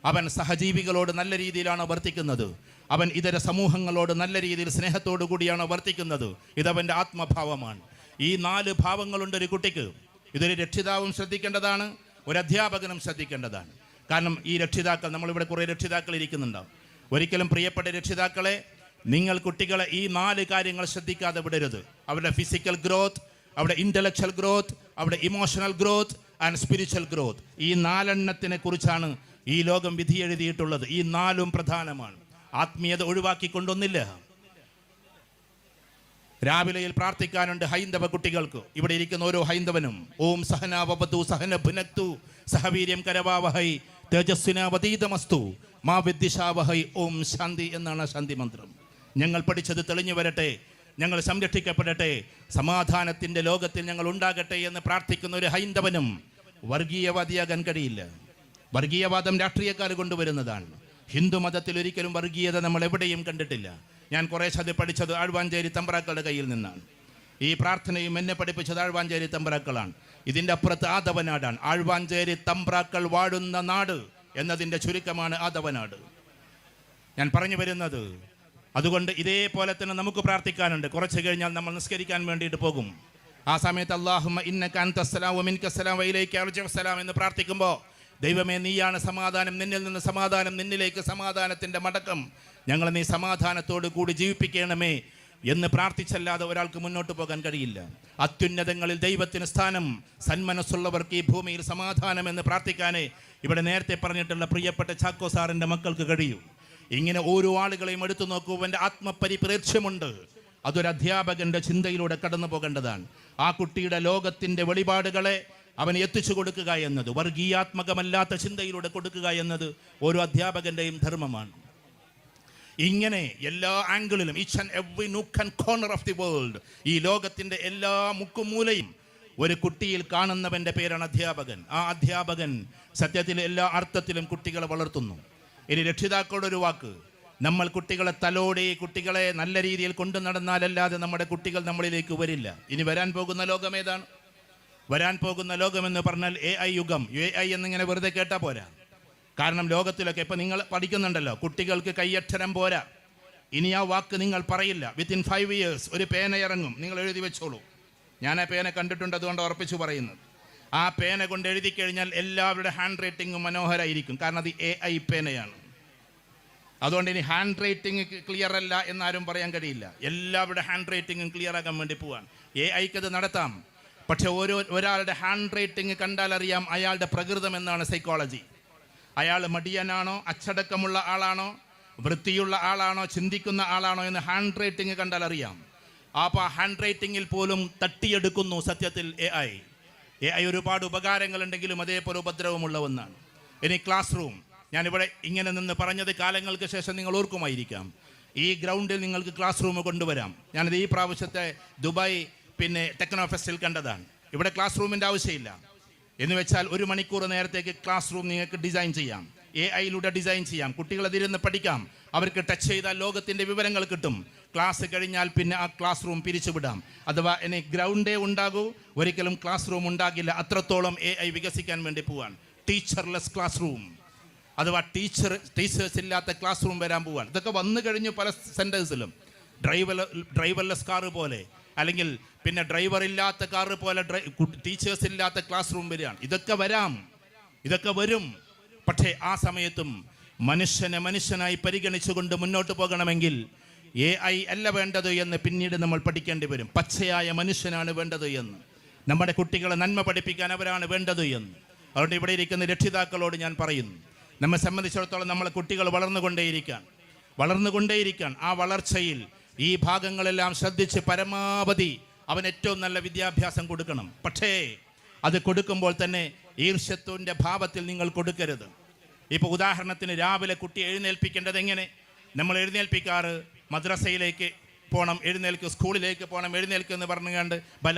അവൻ സഹജീവികളോട് നല്ല രീതിയിലാണോ വർത്തിക്കുന്നത്, അവൻ ഇതര സമൂഹങ്ങളോട് നല്ല രീതിയിൽ സ്നേഹത്തോടു കൂടിയാണോ വർത്തിക്കുന്നത്. ഇതവൻ്റെ ആത്മഭാവമാണ്. ഈ 4 ഭാവങ്ങളുണ്ട് ഒരു കുട്ടിക്ക്. ഇതൊരു രക്ഷിതാവും ശ്രദ്ധിക്കേണ്ടതാണ്, ഒരു അധ്യാപകനും ശ്രദ്ധിക്കേണ്ടതാണ്. കാരണം ഈ രക്ഷിതാക്കൾ, നമ്മളിവിടെ കുറേ രക്ഷിതാക്കൾ ഇരിക്കുന്നുണ്ടാവും. ഒരിക്കലും പ്രിയപ്പെട്ട രക്ഷിതാക്കളെ നിങ്ങൾ കുട്ടികളെ ഈ 4 കാര്യങ്ങൾ ശ്രദ്ധിക്കാതെ വിടരുത്. അവരുടെ ഫിസിക്കൽ ഗ്രോത്ത്, അവരുടെ ഇൻ്റലക്ച്വൽ ഗ്രോത്ത്, അവരുടെ emotional growth and spiritual growth. ഈ 4 കുറിച്ചാണ് ഈ ലോകം വിധി എഴുതിയിട്ടുള്ളത്. ഈ 4 പ്രധാനമാണ്. ആത്മീയത ഒഴിവാക്കിക്കൊണ്ടൊന്നില്ല. രാവിലെയിൽ പ്രാർത്ഥിക്കാനുണ്ട് ഹൈന്ദവ കുട്ടികൾക്ക്. ഇവിടെ ഇരിക്കുന്ന ഓരോ ഹൈന്ദവനും ഓം സഹനാവതു സഹനഭുനക്തു സഹവീര്യം കരവാവഹൈ തേജസ്വിനാവതീതമസ്തു മാ വിദ്വിഷാവഹൈ ഓം ശാന്തി എന്നാണ് ശാന്തി മന്ത്രം. ഞങ്ങൾ പഠിച്ചത് തെളിഞ്ഞു വരട്ടെ, ഞങ്ങൾ സംരക്ഷിക്കപ്പെടട്ടെ, സമാധാനത്തിൻ്റെ ലോകത്തിൽ ഞങ്ങൾ ഉണ്ടാകട്ടെ എന്ന് പ്രാർത്ഥിക്കുന്ന ഒരു ഹൈന്ദവനും വർഗീയവാദിയാകാൻ കഴിയില്ല. വർഗീയവാദം രാഷ്ട്രീയക്കാർ കൊണ്ടുവരുന്നതാണ്. ഹിന്ദു മതത്തിൽ ഒരിക്കലും വർഗീയത നമ്മൾ എവിടെയും കണ്ടിട്ടില്ല. ഞാൻ കുറേ അത് പഠിച്ചത് ആഴ്വാഞ്ചേരി തമ്പ്രാക്കളുടെ കയ്യിൽ നിന്നാണ്. ഈ പ്രാർത്ഥനയും എന്നെ പഠിപ്പിച്ചത് ആഴ്വാഞ്ചേരി തമ്പ്രാക്കളാണ്. ഇതിൻ്റെ അപ്പുറത്ത് ആദവനാടാണ്. ആഴ്വാഞ്ചേരി തമ്പ്രാക്കൾ വാഴുന്ന നാട് എന്നതിൻ്റെ ചുരുക്കമാണ് ആദവനാട്. ഞാൻ പറഞ്ഞു വരുന്നത് അതുകൊണ്ട് ഇതേപോലെ തന്നെ നമുക്ക് പ്രാർത്ഥിക്കാനുണ്ട്. കുറച്ച് കഴിഞ്ഞാൽ നമ്മൾ നിസ്കരിക്കാൻ വേണ്ടിയിട്ട് പോകും. ആ സമയത്ത് അല്ലാഹുമ്മ ഇന്നക അൻതസ്സലാം വമിൻകസ്സലാം വഇലൈക അർജിഉസ്സലാം എന്ന് പ്രാർത്ഥിക്കുമ്പോൾ ദൈവമേ നീയാണ് സമാധാനം, നിന്നിൽ നിന്ന് സമാധാനം, നിന്നിലേക്ക് സമാധാനത്തിൻ്റെ മടക്കം, ഞങ്ങളെ നീ സമാധാനത്തോടു കൂടി ജീവിപ്പിക്കണമേ എന്ന് പ്രാർത്ഥിച്ചല്ലാതെ ഒരാൾക്ക് മുന്നോട്ട് പോകാൻ കഴിയില്ല. അത്യുന്നതങ്ങളിൽ ദൈവത്തിന് സ്ഥാനം, സന്മനസ്സുള്ളവർക്ക് ഈ ഭൂമിയിൽ സമാധാനം എന്ന് പ്രാർത്ഥിക്കാനേ ഇവിടെ നേരത്തെ പറഞ്ഞിട്ടുള്ള പ്രിയപ്പെട്ട ചാക്കോ സാറിൻ്റെ മക്കൾക്ക് കഴിയൂ. ഇങ്ങനെ ഓരോ ആളുകളെയും എടുത്തു നോക്കൂ. അവൻ്റെ ആത്മപരിപ്രേക്ഷ്യമുണ്ട്. അതൊരു അധ്യാപകൻ്റെ ചിന്തയിലൂടെ കടന്നു പോകേണ്ടതാണ്. ആ കുട്ടിയുടെ ലോകത്തിൻ്റെ വെളിപാടുകളെ അവന് എത്തിച്ചു കൊടുക്കുക എന്നത്, വർഗീയാത്മകമല്ലാത്ത ചിന്തയിലൂടെ കൊടുക്കുക എന്നത് ഓരോ അധ്യാപകൻ്റെയും ധർമ്മമാണ്. ഇങ്ങനെ എല്ലാ ആംഗിളിലും, ഈച്ച് ആൻഡ് എവറി നോക്ക് and corner of the world, ഈ ലോകത്തിൻ്റെ എല്ലാ മുക്കുമൂലയും ഒരു കുട്ടിയിൽ കാണുന്നവൻ്റെ പേരാണ് അധ്യാപകൻ. ആ അധ്യാപകൻ സത്യത്തിൽ എല്ലാ അർത്ഥത്തിലും കുട്ടികളെ വളർത്തുന്നു. ഇനി രക്ഷിതാക്കളുടെ ഒരു വാക്ക്, നമ്മൾ കുട്ടികളെ തലോടി കുട്ടികളെ നല്ല രീതിയിൽ കൊണ്ടു നടന്നാലല്ലാതെ നമ്മുടെ കുട്ടികൾ നമ്മളിലേക്ക് വരില്ല. ഇനി വരാൻ പോകുന്ന ലോകം ഏതാണ്? വരാൻ പോകുന്ന ലോകമെന്ന് പറഞ്ഞാൽ AI യുഗം. AI എന്നിങ്ങനെ വെറുതെ കേട്ടാൽ പോരാ. കാരണം ലോകത്തിലൊക്കെ ഇപ്പം നിങ്ങൾ പഠിക്കുന്നുണ്ടല്ലോ, കുട്ടികൾക്ക് കയ്യക്ഷരം പോരാ. ഇനി ആ വാക്ക് നിങ്ങൾ പറയില്ല. വിത്തിൻ 5 years ഒരു പേന ഇറങ്ങും, നിങ്ങൾ എഴുതി വെച്ചോളൂ. ഞാൻ ആ പേന കണ്ടിട്ടുണ്ട്, അതുകൊണ്ട് ഉറപ്പിച്ചു പറയുന്നത്. ആ പേന കൊണ്ട് എഴുതി കഴിഞ്ഞാൽ എല്ലാവരുടെ ഹാൻഡ് റൈറ്റിങ്ങും മനോഹരമായിരിക്കും. കാരണം അത് AI പേനയാണ്. അതുകൊണ്ട് ഇനി ഹാൻഡ് റൈറ്റിംഗ് ക്ലിയർ അല്ല എന്നാരും പറയാൻ കഴിയില്ല. എല്ലാവരുടെ ഹാൻഡ് റൈറ്റിങ്ങും ക്ലിയർ ആകാൻ വേണ്ടി പോവാൻ AIക്ക് അത് നടത്താം. പക്ഷെ ഒരാളുടെ ഹാൻഡ് റൈറ്റിംഗ് കണ്ടാൽ അറിയാം അയാളുടെ പ്രകൃതം എന്നാണ് സൈക്കോളജി. അയാൾ മടിയനാണോ, അച്ചടക്കമുള്ള ആളാണോ, വൃത്തിയുള്ള ആളാണോ, ചിന്തിക്കുന്ന ആളാണോ എന്ന് ഹാൻഡ് റൈറ്റിംഗ് കണ്ടാൽ അറിയാം. അപ്പോൾ ആ ഹാൻഡ് റൈറ്റിങ്ങിൽ പോലും തട്ടിയെടുക്കുന്നു സത്യത്തിൽ AI ഒരുപാട് ഉപകാരങ്ങളുണ്ടെങ്കിലും അതേപോലെ ഉപദ്രവമുള്ള ഒന്നാണ്. ഇനി ക്ലാസ് റൂം, ഞാനിവിടെ ഇങ്ങനെ നിന്ന് പറഞ്ഞത് കാലങ്ങൾക്ക് ശേഷം നിങ്ങൾ ഓർക്കുമായിരിക്കാം. ഈ ഗ്രൗണ്ടിൽ നിങ്ങൾക്ക് ക്ലാസ് റൂം കൊണ്ടുവരാം. ഞാനത് ഈ പ്രാവശ്യത്തെ ദുബായ് ടെക്നോ ഫെസ്റ്റിൽ കണ്ടതാണ്. ഇവിടെ ക്ലാസ് റൂമിൻ്റെ ആവശ്യമില്ല. എന്ന് വെച്ചാൽ 1 മണിക്കൂർ നേരത്തേക്ക് ക്ലാസ് റൂം നിങ്ങൾക്ക് ഡിസൈൻ ചെയ്യാം. AI ഡിസൈൻ ചെയ്യാം. കുട്ടികൾ അതിരുന്ന് പഠിക്കാം. അവർക്ക് ടച്ച് ചെയ്താൽ ലോകത്തിൻ്റെ വിവരങ്ങൾ കിട്ടും. ക്ലാസ് കഴിഞ്ഞാൽ പിന്നെ ആ ക്ലാസ് റൂം പിരിച്ചുവിടാം. അഥവാ ഇനി ഗ്രൗണ്ടേ ഉണ്ടാകൂ, ഒരിക്കലും ക്ലാസ് റൂം ഉണ്ടാകില്ല. അത്രത്തോളം AI വികസിക്കാൻ വേണ്ടി പോവാൻ. ടീച്ചർലെസ് ക്ലാസ് റൂം, അഥവാ ടീച്ചേഴ്സ് ഇല്ലാത്ത ക്ലാസ് റൂം വരാൻ പോവാൻ. ഇതൊക്കെ വന്നു കഴിഞ്ഞു പല സെൻറ്റേഴ്സിലും. ഡ്രൈവർലെസ് കാറ് പോലെ, അല്ലെങ്കിൽ ഡ്രൈവർ ഇല്ലാത്ത കാറ് പോലെ ടീച്ചേഴ്സ് ഇല്ലാത്ത ക്ലാസ് റൂം വരികയാണ്. ഇതൊക്കെ വരാം, ഇതൊക്കെ വരും. പക്ഷേ ആ സമയത്തും മനുഷ്യനെ മനുഷ്യനായി പരിഗണിച്ചുകൊണ്ട് മുന്നോട്ട് പോകണമെങ്കിൽ AI അല്ല വേണ്ടത് എന്ന് പിന്നീട് നമ്മൾ പഠിക്കേണ്ടി വരും. പച്ചയായ മനുഷ്യനാണ് വേണ്ടത് എന്ന്, നമ്മുടെ കുട്ടികളെ നന്മ പഠിപ്പിക്കാൻ അവരാണ് വേണ്ടത് എന്ന്. അതുകൊണ്ട് ഇവിടെ ഇരിക്കുന്ന രക്ഷിതാക്കളോട് ഞാൻ പറയുന്നു, നമ്മെ സംബന്ധിച്ചിടത്തോളം നമ്മളെ കുട്ടികൾ വളർന്നുകൊണ്ടേയിരിക്കാൻ ആ വളർച്ചയിൽ ഈ ഭാഗങ്ങളെല്ലാം ശ്രദ്ധിച്ച് പരമാവധി അവൻ ഏറ്റവും നല്ല വിദ്യാഭ്യാസം കൊടുക്കണം. പക്ഷേ അത് കൊടുക്കുമ്പോൾ തന്നെ ഈർഷ്യത്വൻ്റെ ഭാവത്തിൽ നിങ്ങൾ കൊടുക്കരുത്. ഇപ്പോൾ ഉദാഹരണത്തിന് രാവിലെ കുട്ടി എഴുന്നേൽപ്പിക്കേണ്ടത് എങ്ങനെ? നമ്മൾ എഴുന്നേൽപ്പിക്കാറ് മദ്രസയിലേക്ക് പോകണം, എഴുന്നേൽക്ക്, സ്കൂളിലേക്ക് പോകണം, എഴുന്നേൽക്ക് എന്ന് പറഞ്ഞുകൊണ്ട്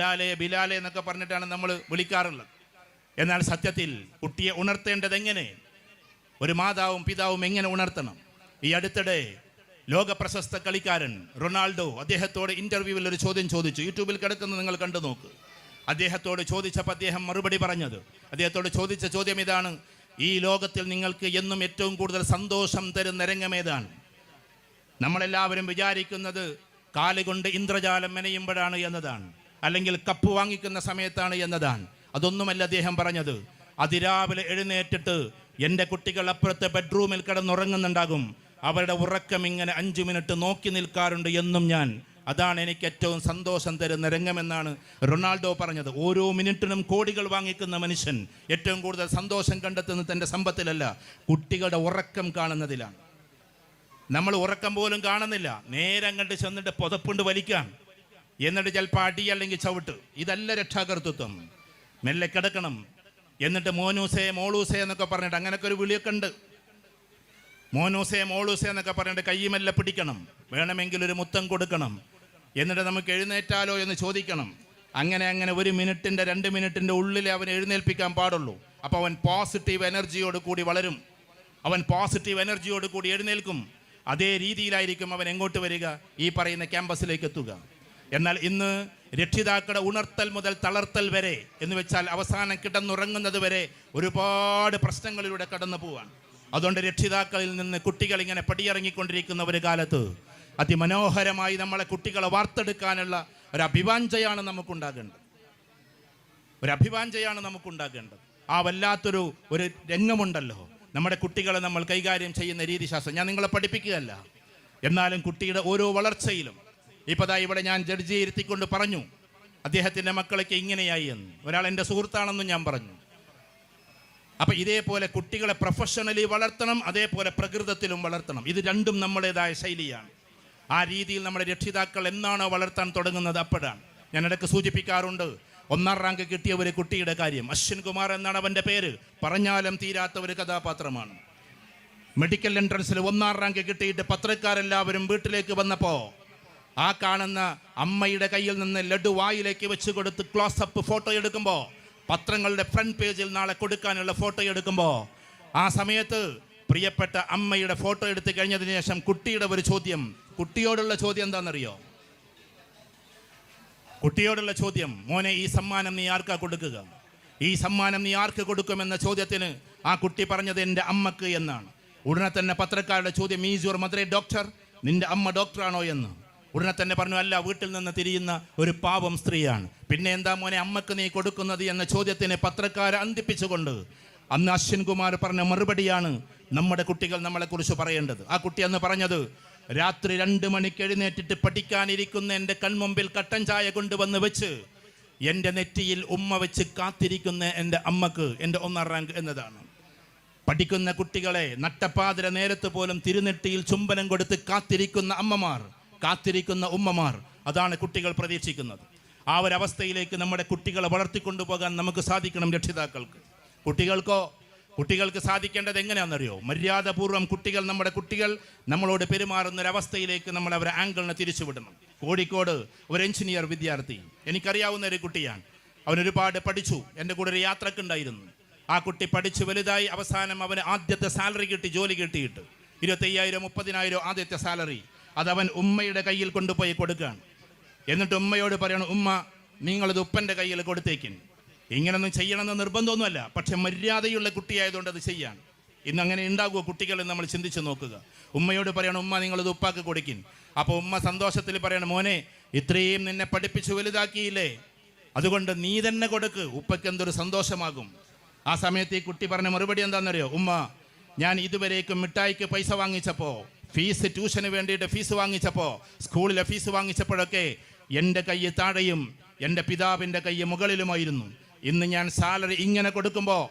ബിലാലെ എന്നൊക്കെ പറഞ്ഞിട്ടാണ് നമ്മൾ വിളിക്കാറുള്ളത്. എന്നാൽ സത്യത്തിൽ കുട്ടിയെ ഉണർത്തേണ്ടത് എങ്ങനെ? ഒരു മാതാവും പിതാവും എങ്ങനെ ഉണർത്തണം? ഈ അടുത്തിടെ ലോക പ്രശസ്ത കളിക്കാരൻ റൊണാൾഡോ അദ്ദേഹത്തോട് ഇൻ്റർവ്യൂവിൽ ഒരു ചോദ്യം ചോദിച്ചു. യൂട്യൂബിൽ കിടക്കുന്നത് നിങ്ങൾ കണ്ടു നോക്ക്. അദ്ദേഹത്തോട് ചോദിച്ചപ്പോൾ അദ്ദേഹം മറുപടി പറഞ്ഞത്, അദ്ദേഹത്തോട് ചോദിച്ച ചോദ്യം ഇതാണ്: ഈ ലോകത്തിൽ നിങ്ങൾക്ക് എന്നും ഏറ്റവും കൂടുതൽ സന്തോഷം തരുന്ന രംഗമേതാണ്? നമ്മളെല്ലാവരും വിചാരിക്കുന്നത് കാലുകൊണ്ട് ഇന്ദ്രജാലം മെനയുമ്പോഴാണ് എന്നതാണ്, അല്ലെങ്കിൽ കപ്പ് വാങ്ങിക്കുന്ന സമയത്താണ് എന്നതാണ്. അതൊന്നുമല്ല അദ്ദേഹം പറഞ്ഞത്. അതിരാവിലെ എഴുന്നേറ്റിട്ട് എൻ്റെ കുട്ടികൾ അപ്പുറത്തെ ബെഡ്റൂമിൽ കിടന്നുറങ്ങുന്നുണ്ടാകും, അവരുടെ ഉറക്കം ഇങ്ങനെ 5 മിനിറ്റ് നോക്കി നിൽക്കാറുണ്ട് എന്നും ഞാൻ. അതാണ് എനിക്ക് ഏറ്റവും സന്തോഷം തരുന്ന രംഗമെന്നാണ് റൊണാൾഡോ പറഞ്ഞത്. ഓരോ മിനിറ്റിനും കോടികൾ വാങ്ങിക്കുന്ന മനുഷ്യൻ ഏറ്റവും കൂടുതൽ സന്തോഷം കണ്ടെത്തുന്നത് തൻ്റെ സമ്പത്തിലല്ല, കുട്ടികളുടെ ഉറക്കം കാണുന്നതിലാണ്. നമ്മൾ ഉറക്കം പോലും കാണുന്നില്ല, നേരം കണ്ട് ചെന്നിട്ട് പുതപ്പുണ്ട് വലിക്കാം, എന്നിട്ട് ചിലപ്പോൾ അടി അല്ലെങ്കിൽ ചവിട്ട്. ഇതല്ല രക്ഷാകർതൃത്വം. മെല്ലെ കിടക്കണം, എന്നിട്ട് മോനൂസേ മോളൂസേ എന്നൊക്കെ പറഞ്ഞിട്ട് അങ്ങനെയൊക്കെ ഒരു വിളിയൊക്കെ ഉണ്ട്. മോനൂസേ മോളൂസേ എന്നൊക്കെ പറഞ്ഞിട്ട് കൈ മെല്ലെ പിടിക്കണം, വേണമെങ്കിൽ ഒരു മുത്തം കൊടുക്കണം, എന്നിട്ട് നമുക്ക് എഴുന്നേറ്റാലോ എന്ന് ചോദിക്കണം. അങ്ങനെ 1 മിനിറ്റിൻ്റെ 2 മിനിറ്റിൻ്റെ ഉള്ളിൽ അവൻ എഴുന്നേൽപ്പിക്കാൻ പാടുള്ളൂ. അപ്പോൾ അവൻ പോസിറ്റീവ് എനർജിയോട് കൂടി വളരും, അവൻ പോസിറ്റീവ് എനർജിയോട് കൂടി എഴുന്നേൽക്കും. അതേ രീതിയിലായിരിക്കും അവൻ എങ്ങോട്ട് വരിക, ഈ പറയുന്ന ക്യാമ്പസിലേക്ക് എത്തുക. എന്നാൽ ഇന്ന് രക്ഷിതാക്കളുടെ ഉണർത്തൽ മുതൽ തളർത്തൽ വരെ എന്ന് വെച്ചാൽ അവസാനം കിടന്നുറങ്ങുന്നത് വരെ ഒരുപാട് പ്രശ്നങ്ങളിലൂടെ കടന്നു പോവാണ്. അതുകൊണ്ട് രക്ഷിതാക്കളിൽ നിന്ന് കുട്ടികൾ ഇങ്ങനെ പടിയിറങ്ങിക്കൊണ്ടിരിക്കുന്ന ഒരു കാലത്ത് അതിമനോഹരമായി നമ്മളെ കുട്ടികളെ വാർത്തെടുക്കാനുള്ള ഒരു അഭിവാഞ്ചയാണ് നമുക്കുണ്ടാകേണ്ടത്. ആ വല്ലാത്തൊരു രംഗമുണ്ടല്ലോ, നമ്മുടെ കുട്ടികളെ നമ്മൾ കൈകാര്യം ചെയ്യുന്ന രീതിശാസ്ത്രം. ഞാൻ നിങ്ങളെ പഠിപ്പിക്കുകയല്ല, എന്നാലും കുട്ടിയുടെ ഓരോ വളർച്ചയിലും ഇപ്പതാ ഇവിടെ ഞാൻ ജഡ്ജി ഇരുത്തിക്കൊണ്ട് പറഞ്ഞു, അദ്ദേഹത്തിൻ്റെ മക്കളൊക്കെ ഇങ്ങനെയായി എന്ന്. ഒരാൾ എൻ്റെ സുഹൃത്താണെന്നും ഞാൻ പറഞ്ഞു. അപ്പം ഇതേപോലെ കുട്ടികളെ പ്രൊഫഷണലി വളർത്തണം, അതേപോലെ പ്രകൃതത്തിലും വളർത്തണം. ഇത് രണ്ടും നമ്മുടേതായ ശൈലിയാണ്. ആ രീതിയിൽ നമ്മുടെ രക്ഷിതാക്കൾ എന്നാണോ വളർത്താൻ തുടങ്ങുന്നത് അപ്പോഴാണ്. ഞാൻ ഇടയ്ക്ക് സൂചിപ്പിക്കാറുണ്ട്, 1ാം റാങ്ക് കിട്ടിയ ഒരു കുട്ടിയുടെ കാര്യം. അശ്വിൻ കുമാർ എന്നാണ് അവൻ്റെ പേര്, പറഞ്ഞാലും തീരാത്ത ഒരു കഥാപാത്രമാണ്. മെഡിക്കൽ എൻട്രൻസിൽ 1ാം റാങ്ക് കിട്ടിയിട്ട് പത്രക്കാരെല്ലാവരും വീട്ടിലേക്ക് വന്നപ്പോൾ ആ കാണുന്ന അമ്മയുടെ കയ്യിൽ നിന്ന് ലഡു വായിലേക്ക് വെച്ച് കൊടുത്ത് ക്ലോസപ്പ് ഫോട്ടോ എടുക്കുമ്പോൾ, പത്രങ്ങളുടെ ഫ്രണ്ട് പേജിൽ നാളെ കൊടുക്കാനുള്ള ഫോട്ടോ എടുക്കുമ്പോൾ, ആ സമയത്ത് പ്രിയപ്പെട്ട അമ്മയുടെ ഫോട്ടോ എടുത്തു കഴിഞ്ഞതിന് ശേഷം കുട്ടിയോടുള്ള ചോദ്യം എന്താണെന്നറിയോ? കുട്ടിയോടുള്ള ചോദ്യം, മോനെ ഈ സമ്മാനം നീ ആർക്കാ കൊടുക്കുക, ഈ സമ്മാനം നീ ആർക്ക് കൊടുക്കുമെന്ന ചോദ്യത്തിന് ആ കുട്ടി പറഞ്ഞത് എൻ്റെ അമ്മക്ക് എന്നാണ്. ഉടനെ തന്നെ പത്രക്കാരുടെ ചോദ്യം, is your mother A doctor, നിന്റെ അമ്മ ഡോക്ടറാണോ എന്ന്. ഉടനെ തന്നെ പറഞ്ഞു, അല്ല, വീട്ടിൽ നിന്ന് തിരിയുന്ന ഒരു പാവം സ്ത്രീയാണ്. പിന്നെ എന്താ മോനെ അമ്മക്ക് നീ കൊടുക്കുന്നത് എന്ന ചോദ്യത്തിന് പത്രക്കാരെ അന്തിപ്പിച്ചുകൊണ്ട് അന്ന് അശ്വിൻ കുമാർ പറഞ്ഞ മറുപടിയാണ് നമ്മുടെ കുട്ടികൾ നമ്മളെക്കുറിച്ച് പറയേണ്ടത്. ആ കുട്ടി അന്ന് പറഞ്ഞത്, രാത്രി 2 മണിക്ക് എഴുന്നേറ്റിട്ട് പഠിക്കാനിരിക്കുന്ന എൻ്റെ കൺമുമ്പിൽ കട്ടൻ ചായ കൊണ്ടുവന്ന് വെച്ച് എൻ്റെ നെറ്റിയിൽ ഉമ്മ വെച്ച് കാത്തിരിക്കുന്ന എൻ്റെ അമ്മക്ക് എൻ്റെ 1ാം റാങ്ക് എന്നതാണ്. പഠിക്കുന്ന കുട്ടികളെ നട്ടപ്പാതിര നേരത്ത് പോലും തിരുനെറ്റിയിൽ ചുംബനം കൊടുത്ത് കാത്തിരിക്കുന്ന അമ്മമാർ, കാത്തിരിക്കുന്ന ഉമ്മമാർ, അതാണ് കുട്ടികൾ പ്രതീക്ഷിക്കുന്നത്. ആ ഒരവസ്ഥയിലേക്ക് നമ്മുടെ കുട്ടികളെ വളർത്തിക്കൊണ്ടുപോകാൻ നമുക്ക് സാധിക്കണം രക്ഷിതാക്കൾക്ക്. കുട്ടികൾക്ക് സാധിക്കേണ്ടത് എങ്ങനെയാണെന്നറിയോ? മര്യാദപൂർവ്വം നമ്മുടെ കുട്ടികൾ നമ്മളോട് പെരുമാറുന്നൊരവസ്ഥയിലേക്ക് നമ്മൾ അവരെ ആംഗിളിനെ തിരിച്ചുവിടണം. കോഴിക്കോട് ഒരു എഞ്ചിനീയർ വിദ്യാർത്ഥി, എനിക്കറിയാവുന്ന ഒരു കുട്ടിയാണ്. അവനൊരുപാട് പഠിച്ചു, എൻ്റെ കൂടെ ഒരു യാത്രക്കുണ്ടായിരുന്നു. ആ കുട്ടി പഠിച്ച് വലുതായി, അവസാനം അവന് ആദ്യത്തെ സാലറി കിട്ടി, ജോലി കിട്ടിയിട്ട് 25,000 30,000 ആദ്യത്തെ സാലറി. അതവൻ ഉമ്മയുടെ കയ്യിൽ കൊണ്ടുപോയി കൊടുക്കുകയാണ്. എന്നിട്ട് ഉമ്മയോട് പറയണം, ഉമ്മ നിങ്ങളത് ഉപ്പൻ്റെ കയ്യിൽ കൊടുത്തേക്കിൻ. ഇങ്ങനൊന്നും ചെയ്യണമെന്ന് നിർബന്ധമൊന്നുമല്ല, പക്ഷെ മര്യാദയുള്ള കുട്ടിയായതുകൊണ്ട് അത് ചെയ്യാൻ. ഇന്നങ്ങനെ ഉണ്ടാകുമോ കുട്ടികളെ നമ്മൾ ചിന്തിച്ച് നോക്കുക. ഉമ്മയോട് പറയണം, ഉമ്മ നിങ്ങളത് ഉപ്പാക്ക് കൊടുക്കിൻ. അപ്പോൾ ഉമ്മ സന്തോഷത്തിൽ പറയണം, മോനെ ഇത്രയും നിന്നെ പഠിപ്പിച്ച് വലുതാക്കിയില്ലേ, അതുകൊണ്ട് നീ തന്നെ കൊടുക്ക്, ഉപ്പയ്ക്ക് എന്തൊരു സന്തോഷമാകും. ആ സമയത്ത് ഈ കുട്ടി പറഞ്ഞ മറുപടി എന്താണെന്നറിയോ? ഉമ്മ, ഞാൻ ഇതുവരേക്കും മിഠായിക്ക് പൈസ വാങ്ങിച്ചപ്പോൾ, ട്യൂഷന് വേണ്ടിയിട്ട് ഫീസ് വാങ്ങിച്ചപ്പോൾ, സ്കൂളിലെ ഫീസ് വാങ്ങിച്ചപ്പോഴൊക്കെ എൻ്റെ കൈ താഴെയും എൻ്റെ പിതാവിൻ്റെ കൈ മുകളിലുമായിരുന്നു. ഇന്ന് ഞാൻ സാലറി ഇങ്ങനെ കൊടുക്കുമ്പോൾ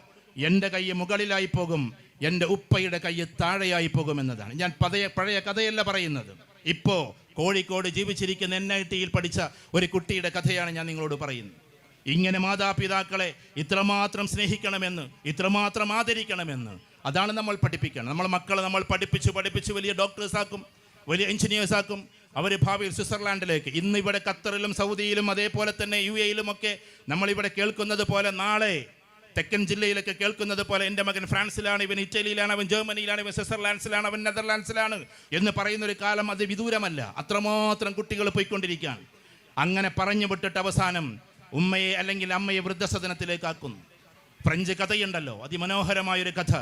എൻ്റെ കൈ മുകളിലായി പോകും, എൻ്റെ ഉപ്പയുടെ കൈ താഴെയായി പോകുമെന്നതാണ്. ഞാൻ പഴയ കഥയല്ല പറയുന്നത്. ഇപ്പോൾ കോഴിക്കോട് ജീവിച്ചിരിക്കുന്ന NITയിൽ പഠിച്ച ഒരു കുട്ടിയുടെ കഥയാണ് ഞാൻ നിങ്ങളോട് പറയുന്നത്. ഇങ്ങനെ മാതാപിതാക്കളെ ഇത്രമാത്രം സ്നേഹിക്കണമെന്ന്, ഇത്രമാത്രം ആദരിക്കണമെന്ന്, അതാണ് നമ്മൾ പഠിപ്പിക്കണം. നമ്മൾ മക്കളെ നമ്മൾ പഠിപ്പിച്ച് വലിയ ഡോക്ടേഴ്സാക്കും, വലിയ എഞ്ചിനീയേഴ്സാക്കും. അവർ ഭാവിയിൽ സ്വിറ്റ്സർലാൻഡിലേക്ക്, ഇന്ന് ഇവിടെ ഖത്തറിലും സൗദിയിലും അതേപോലെ തന്നെ UAEയിലുമൊക്കെ നമ്മളിവിടെ കേൾക്കുന്നത് പോലെ, നാളെ തെക്കൻ ജില്ലയിലൊക്കെ കേൾക്കുന്നത് പോലെ, എൻ്റെ മകൻ ഫ്രാൻസിലാണ്, ഇവൻ ഇറ്റലിയിലാണ്, അവൻ ജർമ്മനിയിലാണ്, ഇവൻ സ്വിറ്റ്സർലാൻഡ്സിലാണ്, അവൻ നെതർലാൻഡ്സിലാണ് എന്ന് പറയുന്നൊരു കാലം അത് വിദൂരമല്ല. അത്രമാത്രം കുട്ടികൾ പോയിക്കൊണ്ടിരിക്കുകയാണ്. അങ്ങനെ പറഞ്ഞു വിട്ടിട്ട് അവസാനം ഉമ്മയെ അല്ലെങ്കിൽ അമ്മയെ വൃദ്ധസദനത്തിലേക്കാക്കുന്നു. ഫ്രഞ്ച് കഥയുണ്ടല്ലോ, അതിമനോഹരമായൊരു കഥ.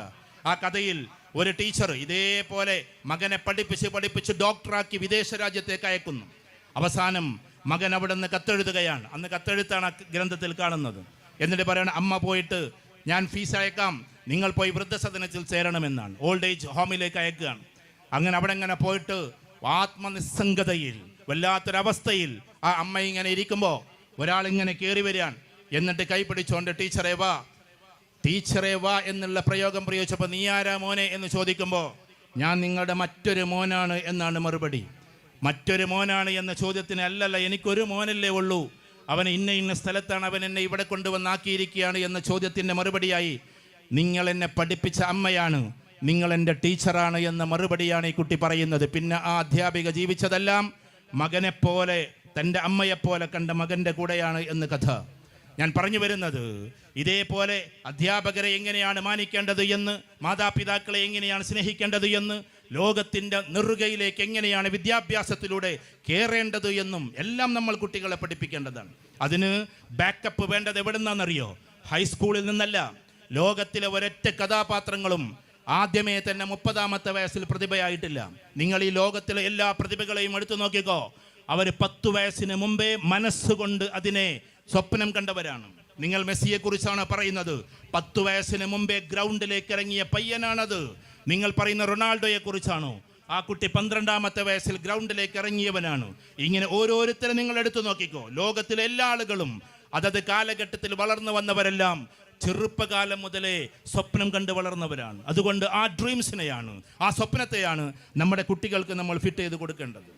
ആ കഥയിൽ ഒരു ടീച്ചർ ഇതേപോലെ മകനെ പഠിപ്പിച്ച് ഡോക്ടറാക്കി വിദേശ രാജ്യത്തേക്ക് അയക്കുന്നു. അവസാനം മകൻ അവിടെ നിന്ന് കത്തെഴുതുകയാണ്. അന്ന് കത്തെഴുത്താണ് ഗ്രന്ഥത്തിൽ കാണുന്നത്. എന്നിട്ട് പറയണം, അമ്മ പോയിട്ട് ഞാൻ ഫീസ് അയക്കാം, നിങ്ങൾ പോയി വൃദ്ധസദനത്തിൽ ചേരണമെന്നാണ്. ഓൾഡ് ഏജ് ഹോമിലേക്ക് അയക്കുകയാണ്. അങ്ങനെ അവിടെ ഇങ്ങനെ പോയിട്ട് ആത്മനിസ്സംഗതയിൽ വല്ലാത്തൊരവസ്ഥയിൽ ആ അമ്മ ഇങ്ങനെ ഇരിക്കുമ്പോൾ ഒരാളിങ്ങനെ കയറി വരികയാണ്. എന്നിട്ട് കൈ പിടിച്ചോണ്ട് ടീച്ചറേ വാ എന്നുള്ള പ്രയോഗം പ്രയോഗിച്ചപ്പോൾ നീ ആരാ മോനെ എന്ന് ചോദിക്കുമ്പോൾ ഞാൻ നിങ്ങളുടെ മറ്റൊരു മോനാണ് എന്നാണ് മറുപടി. മറ്റൊരു മോനാണ് എന്ന ചോദ്യത്തിന് അല്ലല്ല, എനിക്കൊരു മോനല്ലേ ഉള്ളൂ, അവൻ ഇന്ന സ്ഥലത്താണ്, അവൻ എന്നെ ഇവിടെ കൊണ്ടുവന്നാക്കിയിരിക്കുകയാണ് എന്ന ചോദ്യത്തിൻ്റെ മറുപടിയായി നിങ്ങൾ എന്നെ പഠിപ്പിച്ച അമ്മയാണ്, നിങ്ങൾ എൻ്റെ ടീച്ചറാണ് എന്ന മറുപടിയാണ് ഈ കുട്ടി പറയുന്നത്. പിന്നെ ആ അധ്യാപിക ജീവിച്ചതെല്ലാം മകനെപ്പോലെ തൻ്റെ അമ്മയെപ്പോലെ കണ്ട മകൻ്റെ കൂടെയാണ് എന്ന് കഥ. ഞാൻ പറഞ്ഞു വരുന്നത് ഇതേപോലെ അധ്യാപകരെ എങ്ങനെയാണ് മാനിക്കേണ്ടത് എന്ന്, മാതാപിതാക്കളെ എങ്ങനെയാണ് സ്നേഹിക്കേണ്ടത് എന്ന്, ലോകത്തിൻ്റെ നെറുകയിലേക്ക് എങ്ങനെയാണ് വിദ്യാഭ്യാസത്തിലൂടെ കയറേണ്ടത് എന്നും എല്ലാം നമ്മൾ കുട്ടികളെ പഠിപ്പിക്കേണ്ടതാണ്. അതിന് ബാക്കപ്പ് വേണ്ടത് എവിടെ നിന്നാണെന്നറിയോ? ഹൈസ്കൂളിൽ നിന്നല്ല. ലോകത്തിലെ ഒരൊറ്റ കഥാപാത്രങ്ങളും ആദ്യമേ തന്നെ 30ാമത്തെ വയസ്സിൽ പ്രതിഭയായിട്ടില്ല. നിങ്ങൾ ഈ ലോകത്തിലെ എല്ലാ പ്രതിഭകളെയും എടുത്തു നോക്കിക്കോ, അവർ 10 വയസ്സിന് മുമ്പേ മനസ്സുകൊണ്ട് അതിനെ സ്വപ്നം കണ്ടവരാണ്. നിങ്ങൾ മെസ്സിയെക്കുറിച്ചാണ് പറയുന്നത്, 10 വയസ്സിന് മുമ്പേ ഗ്രൗണ്ടിലേക്ക് ഇറങ്ങിയ പയ്യനാണത്. നിങ്ങൾ പറയുന്ന റൊണാൾഡോയെ കുറിച്ചാണോ? ആ കുട്ടി 12ാമത്തെ വയസ്സിൽ ഗ്രൗണ്ടിലേക്ക് ഇറങ്ങിയവനാണ്. ഇങ്ങനെ ഓരോരുത്തരെ നിങ്ങൾ എടുത്തു നോക്കിക്കോ. ലോകത്തിലെ എല്ലാ ആളുകളും അതത് കാലഘട്ടത്തിൽ വളർന്നു വന്നവരെല്ലാം ചെറുപ്പകാലം മുതലേ സ്വപ്നം കണ്ട് വളർന്നവരാണ്. അതുകൊണ്ട് ആ ഡ്രീംസിനെയാണ്, ആ സ്വപ്നത്തെയാണ് നമ്മുടെ കുട്ടികൾക്ക് നമ്മൾ ഫിറ്റ് ചെയ്ത് കൊടുക്കേണ്ടത്.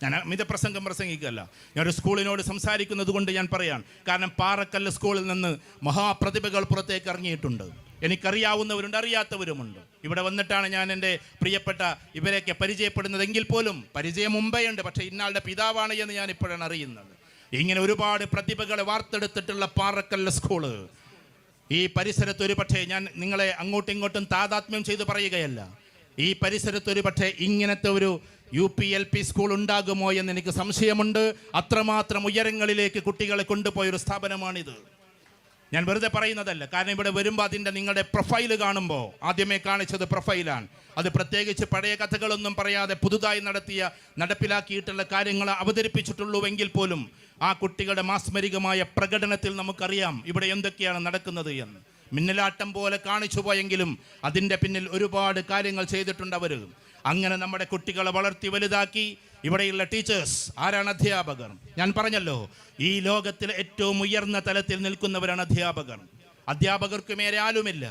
ഞാൻ മിതപ്രസംഗം പ്രസംഗിക്കുകയല്ല, ഞാനൊരു സ്കൂളിനോട് സംസാരിക്കുന്നത് കൊണ്ട് ഞാൻ പറയാം. കാരണം പാറക്കല്ല് സ്കൂളിൽ നിന്ന് മഹാപ്രതിഭകൾ പുറത്തേക്ക് ഇറങ്ങിയിട്ടുണ്ട്. എനിക്കറിയാവുന്നവരുണ്ട്, അറിയാത്തവരുമുണ്ട്. ഇവിടെ വന്നിട്ടാണ് ഞാൻ എൻ്റെ പ്രിയപ്പെട്ട ഇവരെയൊക്കെ പരിചയപ്പെടുന്നതെങ്കിൽ പോലും പരിചയം മുമ്പേ ഉണ്ട്, പക്ഷേ ഇന്നാളുടെ പിതാവാണ് എന്ന് ഞാൻ ഇപ്പോഴാണ് അറിയുന്നത്. ഇങ്ങനെ ഒരുപാട് പ്രതിഭകളെ വാർത്തെടുത്തിട്ടുള്ള പാറക്കല്ല് സ്കൂള് ഈ പരിസരത്ത് ഒരു പക്ഷേ, ഞാൻ നിങ്ങളെ അങ്ങോട്ടും ഇങ്ങോട്ടും താതാത്മ്യം ചെയ്ത് പറയുകയല്ല, ഈ പരിസരത്ത് ഒരു പക്ഷേ ഇങ്ങനത്തെ ഒരു UP-LP സ്കൂൾ ഉണ്ടാകുമോ എന്ന് എനിക്ക് സംശയമുണ്ട്. അത്രമാത്രം ഉയരങ്ങളിലേക്ക് കുട്ടികളെ കൊണ്ടുപോയൊരു സ്ഥാപനമാണിത്. ഞാൻ വെറുതെ പറയുന്നതല്ല. കാരണം ഇവിടെ വരുമ്പോൾ അതിൻ്റെ നിങ്ങളുടെ പ്രൊഫൈല് കാണുമ്പോൾ ആദ്യമേ കാണിച്ചത് പ്രൊഫൈലാണ്. അത് പ്രത്യേകിച്ച് പഴയ കഥകളൊന്നും പറയാതെ പുതുതായി നടപ്പിലാക്കിയിട്ടുള്ള കാര്യങ്ങൾ അവതരിപ്പിച്ചിട്ടുള്ളൂവെങ്കിൽ പോലും ആ കുട്ടികളുടെ മാസ്മരികമായ പ്രകടനത്തിൽ നമുക്കറിയാം ഇവിടെ എന്തൊക്കെയാണ് നടക്കുന്നത് എന്ന്. മിന്നലാട്ടം പോലെ കാണിച്ചു പോയെങ്കിലും അതിൻ്റെ പിന്നിൽ ഒരുപാട് കാര്യങ്ങൾ ചെയ്തിട്ടുണ്ട് അവർ. അങ്ങനെ നമ്മുടെ കുട്ടികളെ വളർത്തി വലുതാക്കി ഇവിടെയുള്ള ടീച്ചേഴ്സ് ആരാണ്? അധ്യാപകർ. ഞാൻ പറഞ്ഞല്ലോ, ഈ ലോകത്തിൽ ഏറ്റവും ഉയർന്ന തലത്തിൽ നിൽക്കുന്നവരാണ് അധ്യാപകർ. അധ്യാപകർക്ക് മേലെ ആരുമില്ല.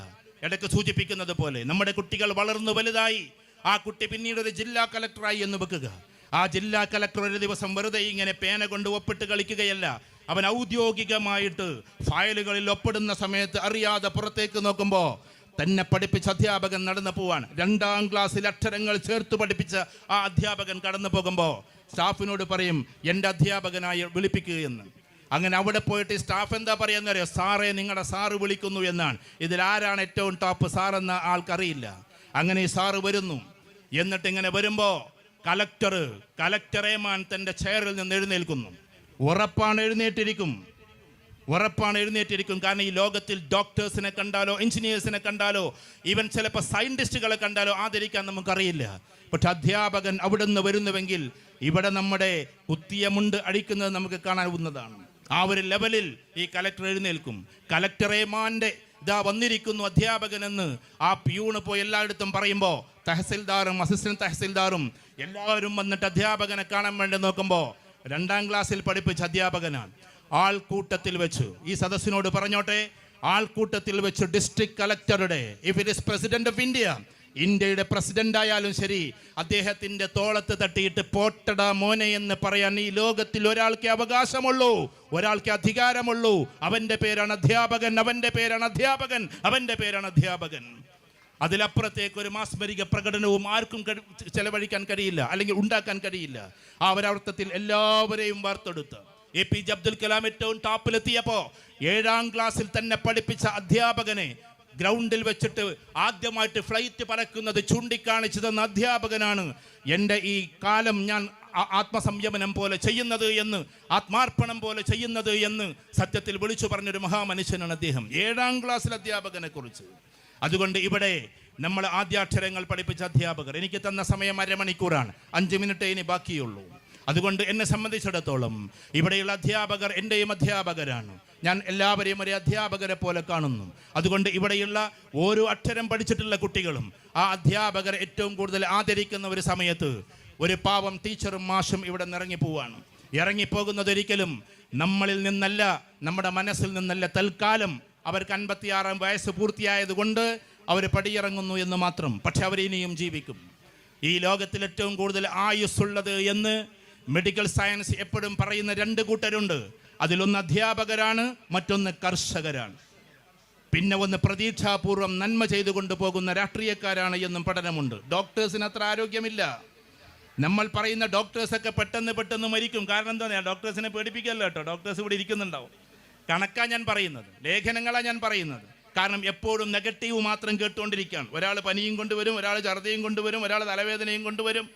ഇടയ്ക്ക് സൂചിപ്പിക്കുന്നത് പോലെ നമ്മുടെ കുട്ടികൾ വളർന്നു വലുതായി ആ കുട്ടി പിന്നീട് ഒരു ജില്ലാ കലക്ടറായി എന്ന് വെക്കുക. ആ ജില്ലാ കലക്ടർ ഒരു ദിവസം വെറുതെ ഇങ്ങനെ പേന കൊണ്ട് ഒപ്പിട്ട് കളിക്കുകയല്ല. അവൻ ഔദ്യോഗികമായിട്ട് ഫയലുകളിൽ ഒപ്പിടുന്ന സമയത്ത് അറിയാതെ പുറത്തേക്ക് നോക്കുമ്പോൾ തന്നെ പഠിപ്പിച്ച അധ്യാപകൻ നടന്നു പോവാണ്. 2ാം ക്ലാസ്സിൽ അക്ഷരങ്ങൾ ചേർത്ത് പഠിപ്പിച്ച ആ അധ്യാപകൻ കടന്നു പോകുമ്പോൾ സ്റ്റാഫിനോട് പറയും എൻ്റെ അധ്യാപകനായി വിളിപ്പിക്കുകയെന്ന്. അങ്ങനെ അവിടെ പോയിട്ട് സ്റ്റാഫ് എന്താ പറയുന്നറിയോ? സാറേ, നിങ്ങളുടെ സാറ് വിളിക്കുന്നു എന്നാണ്. ഇതിലാരാണ് ഏറ്റവും ടോപ്പ് സാറെന്ന ആൾക്കറിയില്ല. അങ്ങനെ ഈ സാറ് വരുന്നു. എന്നിട്ട് ഇങ്ങനെ വരുമ്പോൾ കലക്ടറേമാൻ തൻ്റെ ചെയറിൽ നിന്ന് എഴുന്നേൽക്കുന്നു. ഉറപ്പാണ് എഴുന്നേറ്റിരിക്കും. കാരണം ഈ ലോകത്തിൽ ഡോക്ടേഴ്സിനെ കണ്ടാലോ എഞ്ചിനീയേഴ്സിനെ കണ്ടാലോ ഈവൻ ചിലപ്പോൾ സയൻറ്റിസ്റ്റുകളെ കണ്ടാലോ ആദരിക്കാൻ നമുക്കറിയില്ല. പക്ഷെ അധ്യാപകൻ അവിടെ നിന്ന് വരുന്നുവെങ്കിൽ ഇവിടെ നമ്മുടെ കുത്തിയ മുണ്ട് അടിക്കുന്നത് നമുക്ക് കാണാവുന്നതാണ്. ആ ഒരു ലെവലിൽ ഈ കലക്ടർ എഴുന്നേൽക്കും. കലക്ടറേമാൻ്റെ ഇതാ വന്നിരിക്കുന്നു അധ്യാപകനെന്ന് ആ പ്യൂണ് പോയി എല്ലായിടത്തും പറയുമ്പോൾ തഹസിൽദാറും അസിസ്റ്റന്റ് തഹസിൽദാറും എല്ലാവരും വന്നിട്ട് അധ്യാപകനെ കാണാൻ വേണ്ടി നോക്കുമ്പോൾ 2ാം ക്ലാസ്സിൽ പഠിപ്പിച്ച അധ്യാപകനാണ്. ആൾക്കൂട്ടത്തിൽ വെച്ച് ഈ സദസ്സിനോട് പറഞ്ഞോട്ടെ, ആൾക്കൂട്ടത്തിൽ വെച്ച് ഡിസ്ട്രിക്ട് കലക്ടറുടെ, if it is president of ഇന്ത്യയുടെ പ്രസിഡന്റ് ആയാലും ശരി, അദ്ദേഹത്തിൻ്റെ തോളത്ത് തട്ടിയിട്ട് പോട്ടട മോനെ എന്ന് പറയാൻ ഈ ലോകത്തിൽ ഒരാൾക്ക് അവകാശമുള്ളൂ, ഒരാൾക്ക് അധികാരമുള്ളൂ. അവൻ്റെ പേരാണ് അധ്യാപകൻ, അവൻ്റെ പേരാണ് അധ്യാപകൻ, അവൻ്റെ പേരാണ് അധ്യാപകൻ. അതിലപ്പുറത്തേക്ക് ഒരു മാസ്മരിക പ്രകടനവും ആർക്കും ചെലവഴിക്കാൻ കഴിയില്ല, അല്ലെങ്കിൽ ഉണ്ടാക്കാൻ കഴിയില്ല. ആ ഒരർത്ഥത്തിൽ എല്ലാവരെയും വാർത്തെടുത്ത് APJ അബ്ദുൽ കലാം ഏറ്റവും ടോപ്പിലെത്തിയപ്പോൾ 7ാം ക്ലാസ്സിൽ തന്നെ പഠിപ്പിച്ച അധ്യാപകനെ ഗ്രൗണ്ടിൽ വെച്ചിട്ട് ആദ്യമായിട്ട് ഫ്ലൈറ്റ് പറക്കുന്നത് ചൂണ്ടിക്കാണിച്ചു തന്ന അധ്യാപകനാണ് എൻ്റെ ഈ കാലം ഞാൻ ആത്മസംയമനം പോലെ ചെയ്യുന്നത് എന്ന്, ആത്മാർപ്പണം പോലെ ചെയ്യുന്നത് എന്ന് സത്യത്തിൽ വിളിച്ചു പറഞ്ഞൊരു മഹാമനുഷ്യനാണ് അദ്ദേഹം. 7ാം ക്ലാസ്സിൽ അധ്യാപകനെ കുറിച്ച്. അതുകൊണ്ട് ഇവിടെ നമ്മൾ ആദ്യാക്ഷരങ്ങൾ പഠിപ്പിച്ച അധ്യാപകർ, എനിക്ക് തന്ന സമയം അരമണിക്കൂറാണ്, 5 മിനിറ്റ് ഇനി ബാക്കിയുള്ളൂ. അതുകൊണ്ട് എന്നെ സംബന്ധിച്ചിടത്തോളം ഇവിടെയുള്ള അധ്യാപകർ എൻ്റെയും അധ്യാപകരാണ്. ഞാൻ എല്ലാവരെയും ഒരു അധ്യാപകരെ പോലെ കാണുന്നു. അതുകൊണ്ട് ഇവിടെയുള്ള ഓരോ അക്ഷരം പഠിച്ചിട്ടുള്ള കുട്ടികളും ആ അധ്യാപകരെ ഏറ്റവും കൂടുതൽ ആദരിക്കുന്ന ഒരു സമയത്ത് ഒരു പാവം ടീച്ചറും മാഷും ഇവിടെ നിന്ന് ഇറങ്ങിപ്പോവാണ്. ഇറങ്ങിപ്പോകുന്നതൊരിക്കലും നമ്മളിൽ നിന്നല്ല, നമ്മുടെ മനസ്സിൽ നിന്നല്ല. തൽക്കാലം അവർക്ക് 56 വയസ്സ് പൂർത്തിയായത് കൊണ്ട് അവർ പടിയിറങ്ങുന്നു എന്ന് മാത്രം. പക്ഷെ അവരിനിയും ജീവിക്കും. ഈ ലോകത്തിൽ ഏറ്റവും കൂടുതൽ ആയുസ്സുള്ളത് എന്ന് മെഡിക്കൽ സയൻസ് എപ്പോഴും പറയുന്ന 2 കൂട്ടരുണ്ട്. അതിലൊന്ന് അധ്യാപകരാണ്, മറ്റൊന്ന് കർഷകരാണ്. പിന്നെ ഒന്ന് പ്രതീക്ഷാപൂർവ്വം നന്മ ചെയ്തുകൊണ്ട് പോകുന്ന രാഷ്ട്രീയക്കാരാണ് എന്നും പഠനമുണ്ട്. ഡോക്ടേഴ്സിന് അത്ര ആരോഗ്യമില്ല. നമ്മൾ പറയുന്ന ഡോക്ടേഴ്സൊക്കെ പെട്ടെന്ന് മരിക്കും. കാരണം എന്താ, ഡോക്ടേഴ്സിനെ പേടിപ്പിക്കല്ലോ കേട്ടോ. ഡോക്ടേഴ്സ് ഇവിടെ ഇരിക്കുന്നുണ്ടാവും. കണക്കാ ഞാൻ പറയുന്നത്, ലേഖനങ്ങളാണ് ഞാൻ പറയുന്നത്. കാരണം എപ്പോഴും നെഗറ്റീവ് മാത്രം കേട്ടുകൊണ്ടിരിക്കുകയാണ്. ഒരാൾ പനിയും കൊണ്ടുവരും, ഒരാൾ ഛർദിയും കൊണ്ടുവരും, ഒരാൾ തലവേദനയും കൊണ്ടുവരും.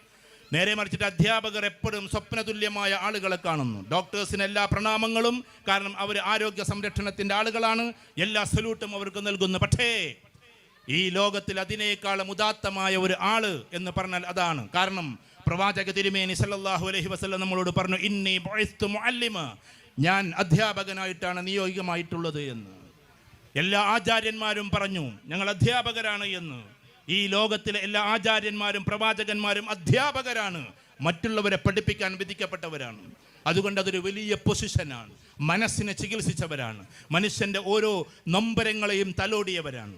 നേരെ മറിച്ചിട്ട് അധ്യാപകർ എപ്പോഴും സ്വപ്നതുല്യമായ ആളുകളെ കാണുന്നു. ഡോക്ടേഴ്സിന് എല്ലാ പ്രണാമങ്ങളും. കാരണം അവർ ആരോഗ്യ സംരക്ഷണത്തിൻ്റെ ആളുകളാണ്. എല്ലാ സല്യൂട്ടും അവർക്ക് നൽകുന്നു. പക്ഷേ ഈ ലോകത്തിൽ അതിനേക്കാളും ഉദാത്തമായ ഒരു ആള് എന്ന് പറഞ്ഞാൽ അതാണ്. കാരണം പ്രവാചക തിരുമേനി സല്ലല്ലാഹു അലൈഹി വസല്ലം നമ്മളോട് പറഞ്ഞു, ഇന്നി ബുഇസ്തു മുഅല്ലിമ, ഞാൻ അധ്യാപകനായിട്ടാണ് നിയോഗികമായിട്ടുള്ളത് എന്ന്. എല്ലാ ആചാര്യന്മാരും പറഞ്ഞു ഞങ്ങൾ അധ്യാപകരാണ് എന്ന്. ഈ ലോകത്തിലെ എല്ലാ ആചാര്യന്മാരും പ്രവാചകന്മാരും അധ്യാപകരാണ്. മറ്റുള്ളവരെ പഠിപ്പിക്കാൻ വിധിക്കപ്പെട്ടവരാണ്. അതുകൊണ്ട് അതൊരു വലിയ പൊസിഷനാണ്. മനസ്സിനെ ചികിത്സിച്ചവരാണ്. മനുഷ്യൻ്റെ ഓരോ നൊമ്പരങ്ങളെയും തലോടിയവരാണ്.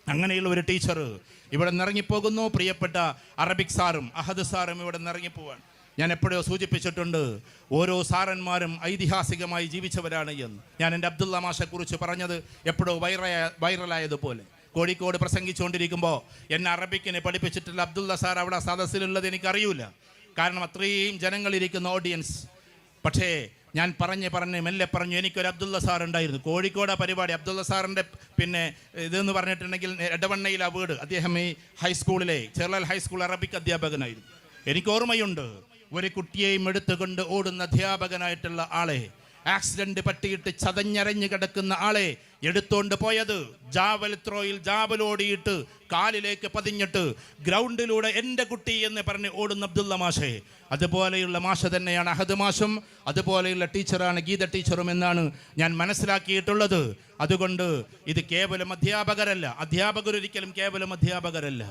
അങ്ങനെയുള്ള ഒരു ടീച്ചർ ഇവിടെ നിറങ്ങിപ്പോകുന്നു. പ്രിയപ്പെട്ട അറബിക് സാറും അഹദ് സാറും ഇവിടെ നിറങ്ങിപ്പോവാണ്. ഞാൻ എപ്പോഴോ സൂചിപ്പിച്ചിട്ടുണ്ട്, ഓരോ സാറന്മാരും ഐതിഹാസികമായി ജീവിച്ചവരാണ് എന്ന്. ഞാൻ എൻ്റെ അബ്ദുള്ള മാഷെക്കുറിച്ച് പറഞ്ഞത് എപ്പോഴോ വൈറലായതുപോലെ. കോഴിക്കോട് പ്രസംഗിച്ചുകൊണ്ടിരിക്കുമ്പോൾ എന്നെ അറബിക്കിനെ പഠിപ്പിച്ചിട്ടുള്ള അബ്ദുള്ള സാർ അവിടെ സദസ്സിലുള്ളത് എനിക്കറിയില്ല. കാരണം അത്രയും ജനങ്ങളിരിക്കുന്ന ഓഡിയൻസ്. പക്ഷേ ഞാൻ പറഞ്ഞ് മെല്ലെ പറഞ്ഞു, എനിക്കൊരു അബ്ദുള്ള സാർ ഉണ്ടായിരുന്നു. കോഴിക്കോട് പരിപാടി. അബ്ദുള്ള സാറിൻ്റെ പിന്നെ ഇതെന്ന് പറഞ്ഞിട്ടുണ്ടെങ്കിൽ എടവണ്ണയിലെ വീട്. അദ്ദേഹം ഈ ഹൈസ്കൂളിലെ ചെറുലാൽ ഹൈസ്കൂൾ അറബിക് അധ്യാപകനായിരുന്നു. എനിക്ക് ഓർമ്മയുണ്ട്, ഒരു കുട്ടിയെയും എടുത്തുകൊണ്ട് ഓടുന്ന അധ്യാപകനായിട്ടുള്ള ആളെ, ആക്സിഡന്റ് പറ്റിയിട്ട് ചതഞ്ഞരഞ്ഞ് കിടക്കുന്ന ആളെ എടുത്തോണ്ട് പോയത് ജാവൽ ത്രോയിൽ ജാവലോടിയിട്ട് കാലിലേക്ക് പതിഞ്ഞിട്ട് ഗ്രൗണ്ടിലൂടെ എൻ്റെ കുട്ടി എന്ന് പറഞ്ഞ് ഓടുന്ന അബ്ദുള്ള മാഷെ. അതുപോലെയുള്ള മാഷ തന്നെയാണ് അഹദ് മാഷും, അതുപോലെയുള്ള ടീച്ചറാണ് ഗീത ടീച്ചറും എന്നാണ് ഞാൻ മനസ്സിലാക്കിയിട്ടുള്ളത്. അതുകൊണ്ട് ഇത് കേവലം അധ്യാപകരല്ല. അധ്യാപകരൊരിക്കലും കേവലം അധ്യാപകരല്ല.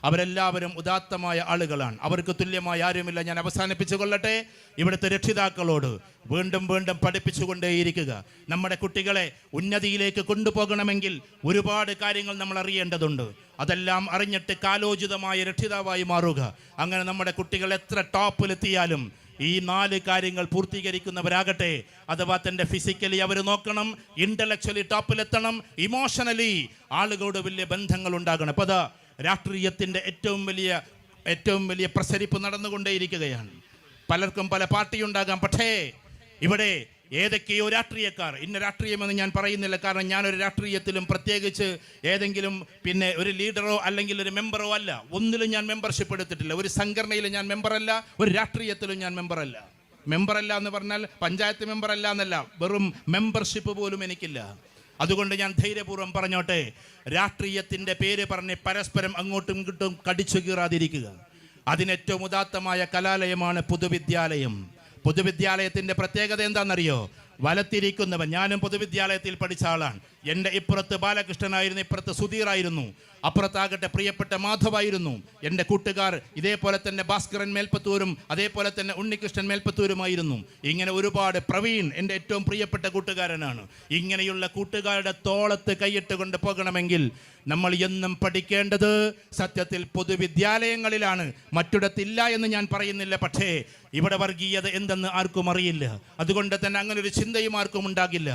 അവരെല്ലാവരും ഉദാത്തമായ ആളുകളാണ്. അവർക്ക് തുല്യമായ ആരുമില്ല. ഞാൻ അവസാനിപ്പിച്ചു കൊള്ളട്ടെ. ഇവിടുത്തെ രക്ഷിതാക്കളോട് വീണ്ടും വീണ്ടും പഠിപ്പിച്ചുകൊണ്ടേയിരിക്കുക. നമ്മുടെ കുട്ടികളെ ഉന്നതിയിലേക്ക് കൊണ്ടുപോകണമെങ്കിൽ ഒരുപാട് കാര്യങ്ങൾ നമ്മൾ അറിയേണ്ടതുണ്ട്. അതെല്ലാം അറിഞ്ഞിട്ട് കാലോചിതമായ രക്ഷിതാവായി മാറുക. അങ്ങനെ നമ്മുടെ കുട്ടികൾ എത്ര ടോപ്പിലെത്തിയാലും ഈ 4 കാര്യങ്ങൾ പൂർത്തീകരിക്കുന്നവരാകട്ടെ. അഥവാ തൻ്റെ ഫിസിക്കലി അവർ നോക്കണം, ഇന്റലക്ച്വലി ടോപ്പിലെത്തണം, ഇമോഷണലി ആളുകളോട് വലിയ ബന്ധങ്ങൾ ഉണ്ടാകണം. അപ്പോൾ അതാ രാഷ്ട്രീയത്തിൻ്റെ ഏറ്റവും വലിയ പ്രസരിപ്പ് നടന്നുകൊണ്ടേയിരിക്കുകയാണ്. പലർക്കും പല പാർട്ടി ഉണ്ടാകാം. പക്ഷേ ഇവിടെ ഏതൊക്കെയോ രാഷ്ട്രീയക്കാർ, ഇന്ന രാഷ്ട്രീയമെന്ന് ഞാൻ പറയുന്നില്ല. കാരണം ഞാനൊരു രാഷ്ട്രീയത്തിലും പ്രത്യേകിച്ച് ഏതെങ്കിലും പിന്നെ ഒരു ലീഡറോ അല്ലെങ്കിൽ ഒരു മെമ്പറോ അല്ല. ഒന്നിലും ഞാൻ മെമ്പർഷിപ്പ് എടുത്തിട്ടില്ല. ഒരു സംഘടനയിലും ഞാൻ മെമ്പറല്ല, ഒരു രാഷ്ട്രീയത്തിലും ഞാൻ മെമ്പറല്ല. മെമ്പറല്ല എന്ന് പറഞ്ഞാൽ പഞ്ചായത്ത് മെമ്പറല്ല എന്നല്ല, വെറും മെമ്പർഷിപ്പ് പോലും എനിക്കില്ല. അതുകൊണ്ട് ഞാൻ ധൈര്യപൂർവ്വം പറഞ്ഞോട്ടെ, രാഷ്ട്രീയത്തിൻ്റെ പേര് പറഞ്ഞ് പരസ്പരം അങ്ങോട്ടും ഇങ്ങോട്ടും കടിച്ചു കീറാതിരിക്കുക. അതിനേറ്റവും ഉദാത്തമായ കലാലയമാണ് പൊതുവിദ്യാലയം. പൊതുവിദ്യാലയത്തിൻ്റെ പ്രത്യേകത എന്താണെന്നറിയോ? വലത്തിരിക്കുന്നവൻ, ഞാനും പൊതുവിദ്യാലയത്തിൽ പഠിച്ച ആളാണ്. എൻ്റെ ഇപ്പുറത്ത് ബാലകൃഷ്ണനായിരുന്നു, ഇപ്പുറത്ത് സുധീറായിരുന്നു, അപ്പുറത്താകട്ടെ പ്രിയപ്പെട്ട മാധവായിരുന്നു. എൻ്റെ കൂട്ടുകാർ ഇതേപോലെ തന്നെ ഭാസ്കരൻ മേൽപ്പത്തൂരും അതേപോലെ തന്നെ ഉണ്ണികൃഷ്ണൻ മേൽപ്പത്തൂരുമായിരുന്നു. ഇങ്ങനെ ഒരുപാട്, പ്രവീൺ എൻ്റെ ഏറ്റവും പ്രിയപ്പെട്ട കൂട്ടുകാരനാണ്. ഇങ്ങനെയുള്ള കൂട്ടുകാരുടെ തോളത്ത് കൈയിട്ട് കൊണ്ട് പോകണമെങ്കിൽ നമ്മൾ എന്നും പഠിക്കേണ്ടത് സത്യത്തിൽ പൊതുവിദ്യാലയങ്ങളിലാണ്. മറ്റിടത്തില്ല എന്ന് ഞാൻ പറയുന്നില്ല. പക്ഷേ ഇവിടെ വർഗീയത എന്തെന്ന് ആർക്കും അറിയില്ല. അതുകൊണ്ട് തന്നെ അങ്ങനെ ഒരു ചിന്തയും ആർക്കും ഉണ്ടാകില്ല.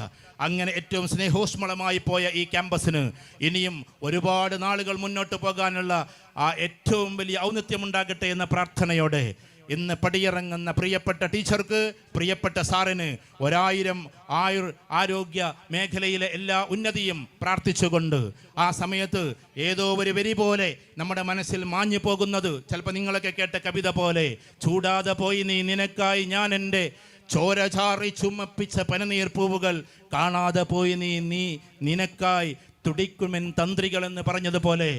അങ്ങനെ ഏറ്റവും സ്നേഹോഷ്മളമായി പോയ ഈ ക്യാമ്പസിന് ഇനിയും ഒരുപാട് നാളുകൾ മുന്നോട്ട് പോകാനുള്ള ആ ഏറ്റവും വലിയ ഔന്നത്യമുണ്ടാകട്ടെ എന്ന പ്രാർത്ഥനയോടെ ഇന്ന് പടിയിറങ്ങുന്ന പ്രിയപ്പെട്ട ടീച്ചർക്ക്, പ്രിയപ്പെട്ട സാറിന് 1000 ആരോഗ്യ മേഖലയിലെ എല്ലാ ഉന്നതിയും പ്രാർത്ഥിച്ചുകൊണ്ട് ആ സമയത്ത് ഏതോ ഒരു വരി പോലെ നമ്മുടെ മനസ്സിൽ മാഞ്ഞു പോകുന്നത് ചിലപ്പോൾ നിങ്ങളൊക്കെ കേട്ട കവിത പോലെ, ചൂടാതെ പോയി നീ നിനക്കായി ഞാൻ എൻ്റെ ചോര ചാറി ചുമപ്പിച്ച പനനീർ പൂവുകൾ കാണാതെ പോയി നീ നിനക്കായി തുടിക്കുമെൻ തന്ത്രികൾ എന്ന് പറഞ്ഞതുപോലെ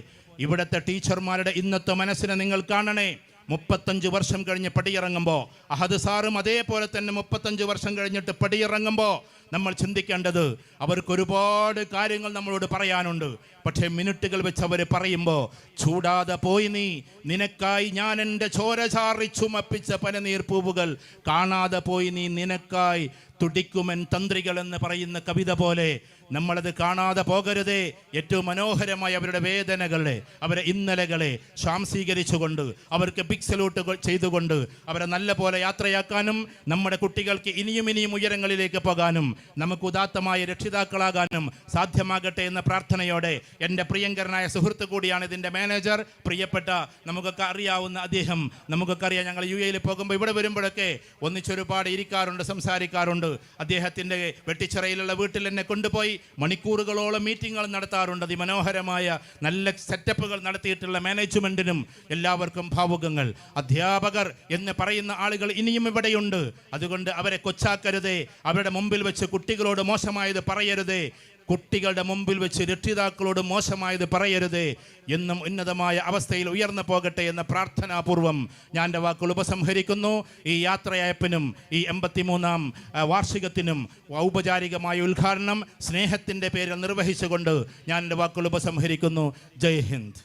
ഇവിടുത്തെ ടീച്ചർമാരുടെ ഇന്നത്തെ മനസ്സിനെ നിങ്ങൾ കാണണേ. 35 വർഷം കഴിഞ്ഞ് പടിയിറങ്ങുമ്പോൾ അഹദ് സാറും അതേപോലെ തന്നെ 35 വർഷം കഴിഞ്ഞിട്ട് പടിയിറങ്ങുമ്പോൾ നമ്മൾ ചിന്തിക്കേണ്ടത്. അവർക്ക് ഒരുപാട് കാര്യങ്ങൾ നമ്മളോട് പറയാനുണ്ട്. പക്ഷേ മിനിറ്റുകൾ വെച്ച് അവർ പറയുമ്പോൾ, ചൂടാതെ പോയി നീ, നിനക്കായി ഞാൻ എൻ്റെ ചോര ചാറി ചുമപ്പിച്ച പനനീർ പൂവുകൾ കാണാതെ പോയി നീ, നിനക്കായി തുടിക്കുമൻ തന്ത്രികൾ എന്ന് പറയുന്ന കവിത പോലെ നമ്മളത് കാണാതെ പോകരുതേ. ഏറ്റവും മനോഹരമായി അവരുടെ വേദനകളെ, അവരെ ഇന്നലകളെ ശാംസീകരിച്ചുകൊണ്ട്, അവർക്ക് ബിഗ് സല്യൂട്ടുകൾ ചെയ്തുകൊണ്ട് അവരെ നല്ല പോലെ യാത്രയാക്കാനും നമ്മുടെ കുട്ടികൾക്ക് ഇനിയും ഇനിയും ഉയരങ്ങളിലേക്ക് പോകാനും നമുക്ക് ഉദാത്തമായ രക്ഷിതാക്കളാകാനും സാധ്യമാകട്ടെ എന്ന പ്രാർത്ഥനയോടെ, എൻ്റെ പ്രിയങ്കരനായ സുഹൃത്ത് കൂടിയാണ് ഇതിൻ്റെ മാനേജർ, പ്രിയപ്പെട്ട നമുക്കൊക്കെ അറിയാവുന്ന അദ്ദേഹം. നമുക്കൊക്കെ അറിയാം, ഞങ്ങൾ UAE പോകുമ്പോൾ ഇവിടെ വരുമ്പോഴൊക്കെ ഒന്നിച്ചൊരുപാട് ഇരിക്കാറുണ്ട്, സംസാരിക്കാറുണ്ട്. അദ്ദേഹത്തിൻ്റെ വെട്ടിച്ചിറയിലുള്ള വീട്ടിൽ എന്നെ കൊണ്ടുപോയി മണിക്കൂറുകളോളം മീറ്റിങ്ങുകൾ നടത്താറുണ്ട്. അതിമനോഹരമായ നല്ല സെറ്റപ്പുകൾ നടത്തിയിട്ടുള്ള മാനേജ്മെൻറ്റിനും എല്ലാവർക്കും ഭാവുകങ്ങൾ. അധ്യാപകർ എന്ന് പറയുന്ന ആളുകൾ ഇനിയും ഇവിടെയുണ്ട്. അതുകൊണ്ട് അവരെ കൊച്ചാക്കരുതേ, അവരുടെ മുമ്പിൽ വെച്ച് കുട്ടികളോട് മോശമായത് പറയരുതേ, കുട്ടികളുടെ മുമ്പിൽ വെച്ച് രക്ഷിതാക്കളോട് മോശമായത് പറയരുതേ. എന്നും ഉന്നതമായ അവസ്ഥയിൽ ഉയർന്നു പോകട്ടെ എന്ന പ്രാർത്ഥനാപൂർവം ഞാൻ എൻ്റെ വാക്കുകൾ ഉപസംഹരിക്കുന്നു. ഈ യാത്രയയപ്പിനും ഈ 83ാം വാർഷികത്തിനും ഔപചാരികമായ ഉദ്ഘാടനം സ്നേഹത്തിൻ്റെ പേരിൽ നിർവഹിച്ചുകൊണ്ട് ഞാൻ എൻ്റെ വാക്കുകൾ ഉപസംഹരിക്കുന്നു. ജയ് ഹിന്ദ്.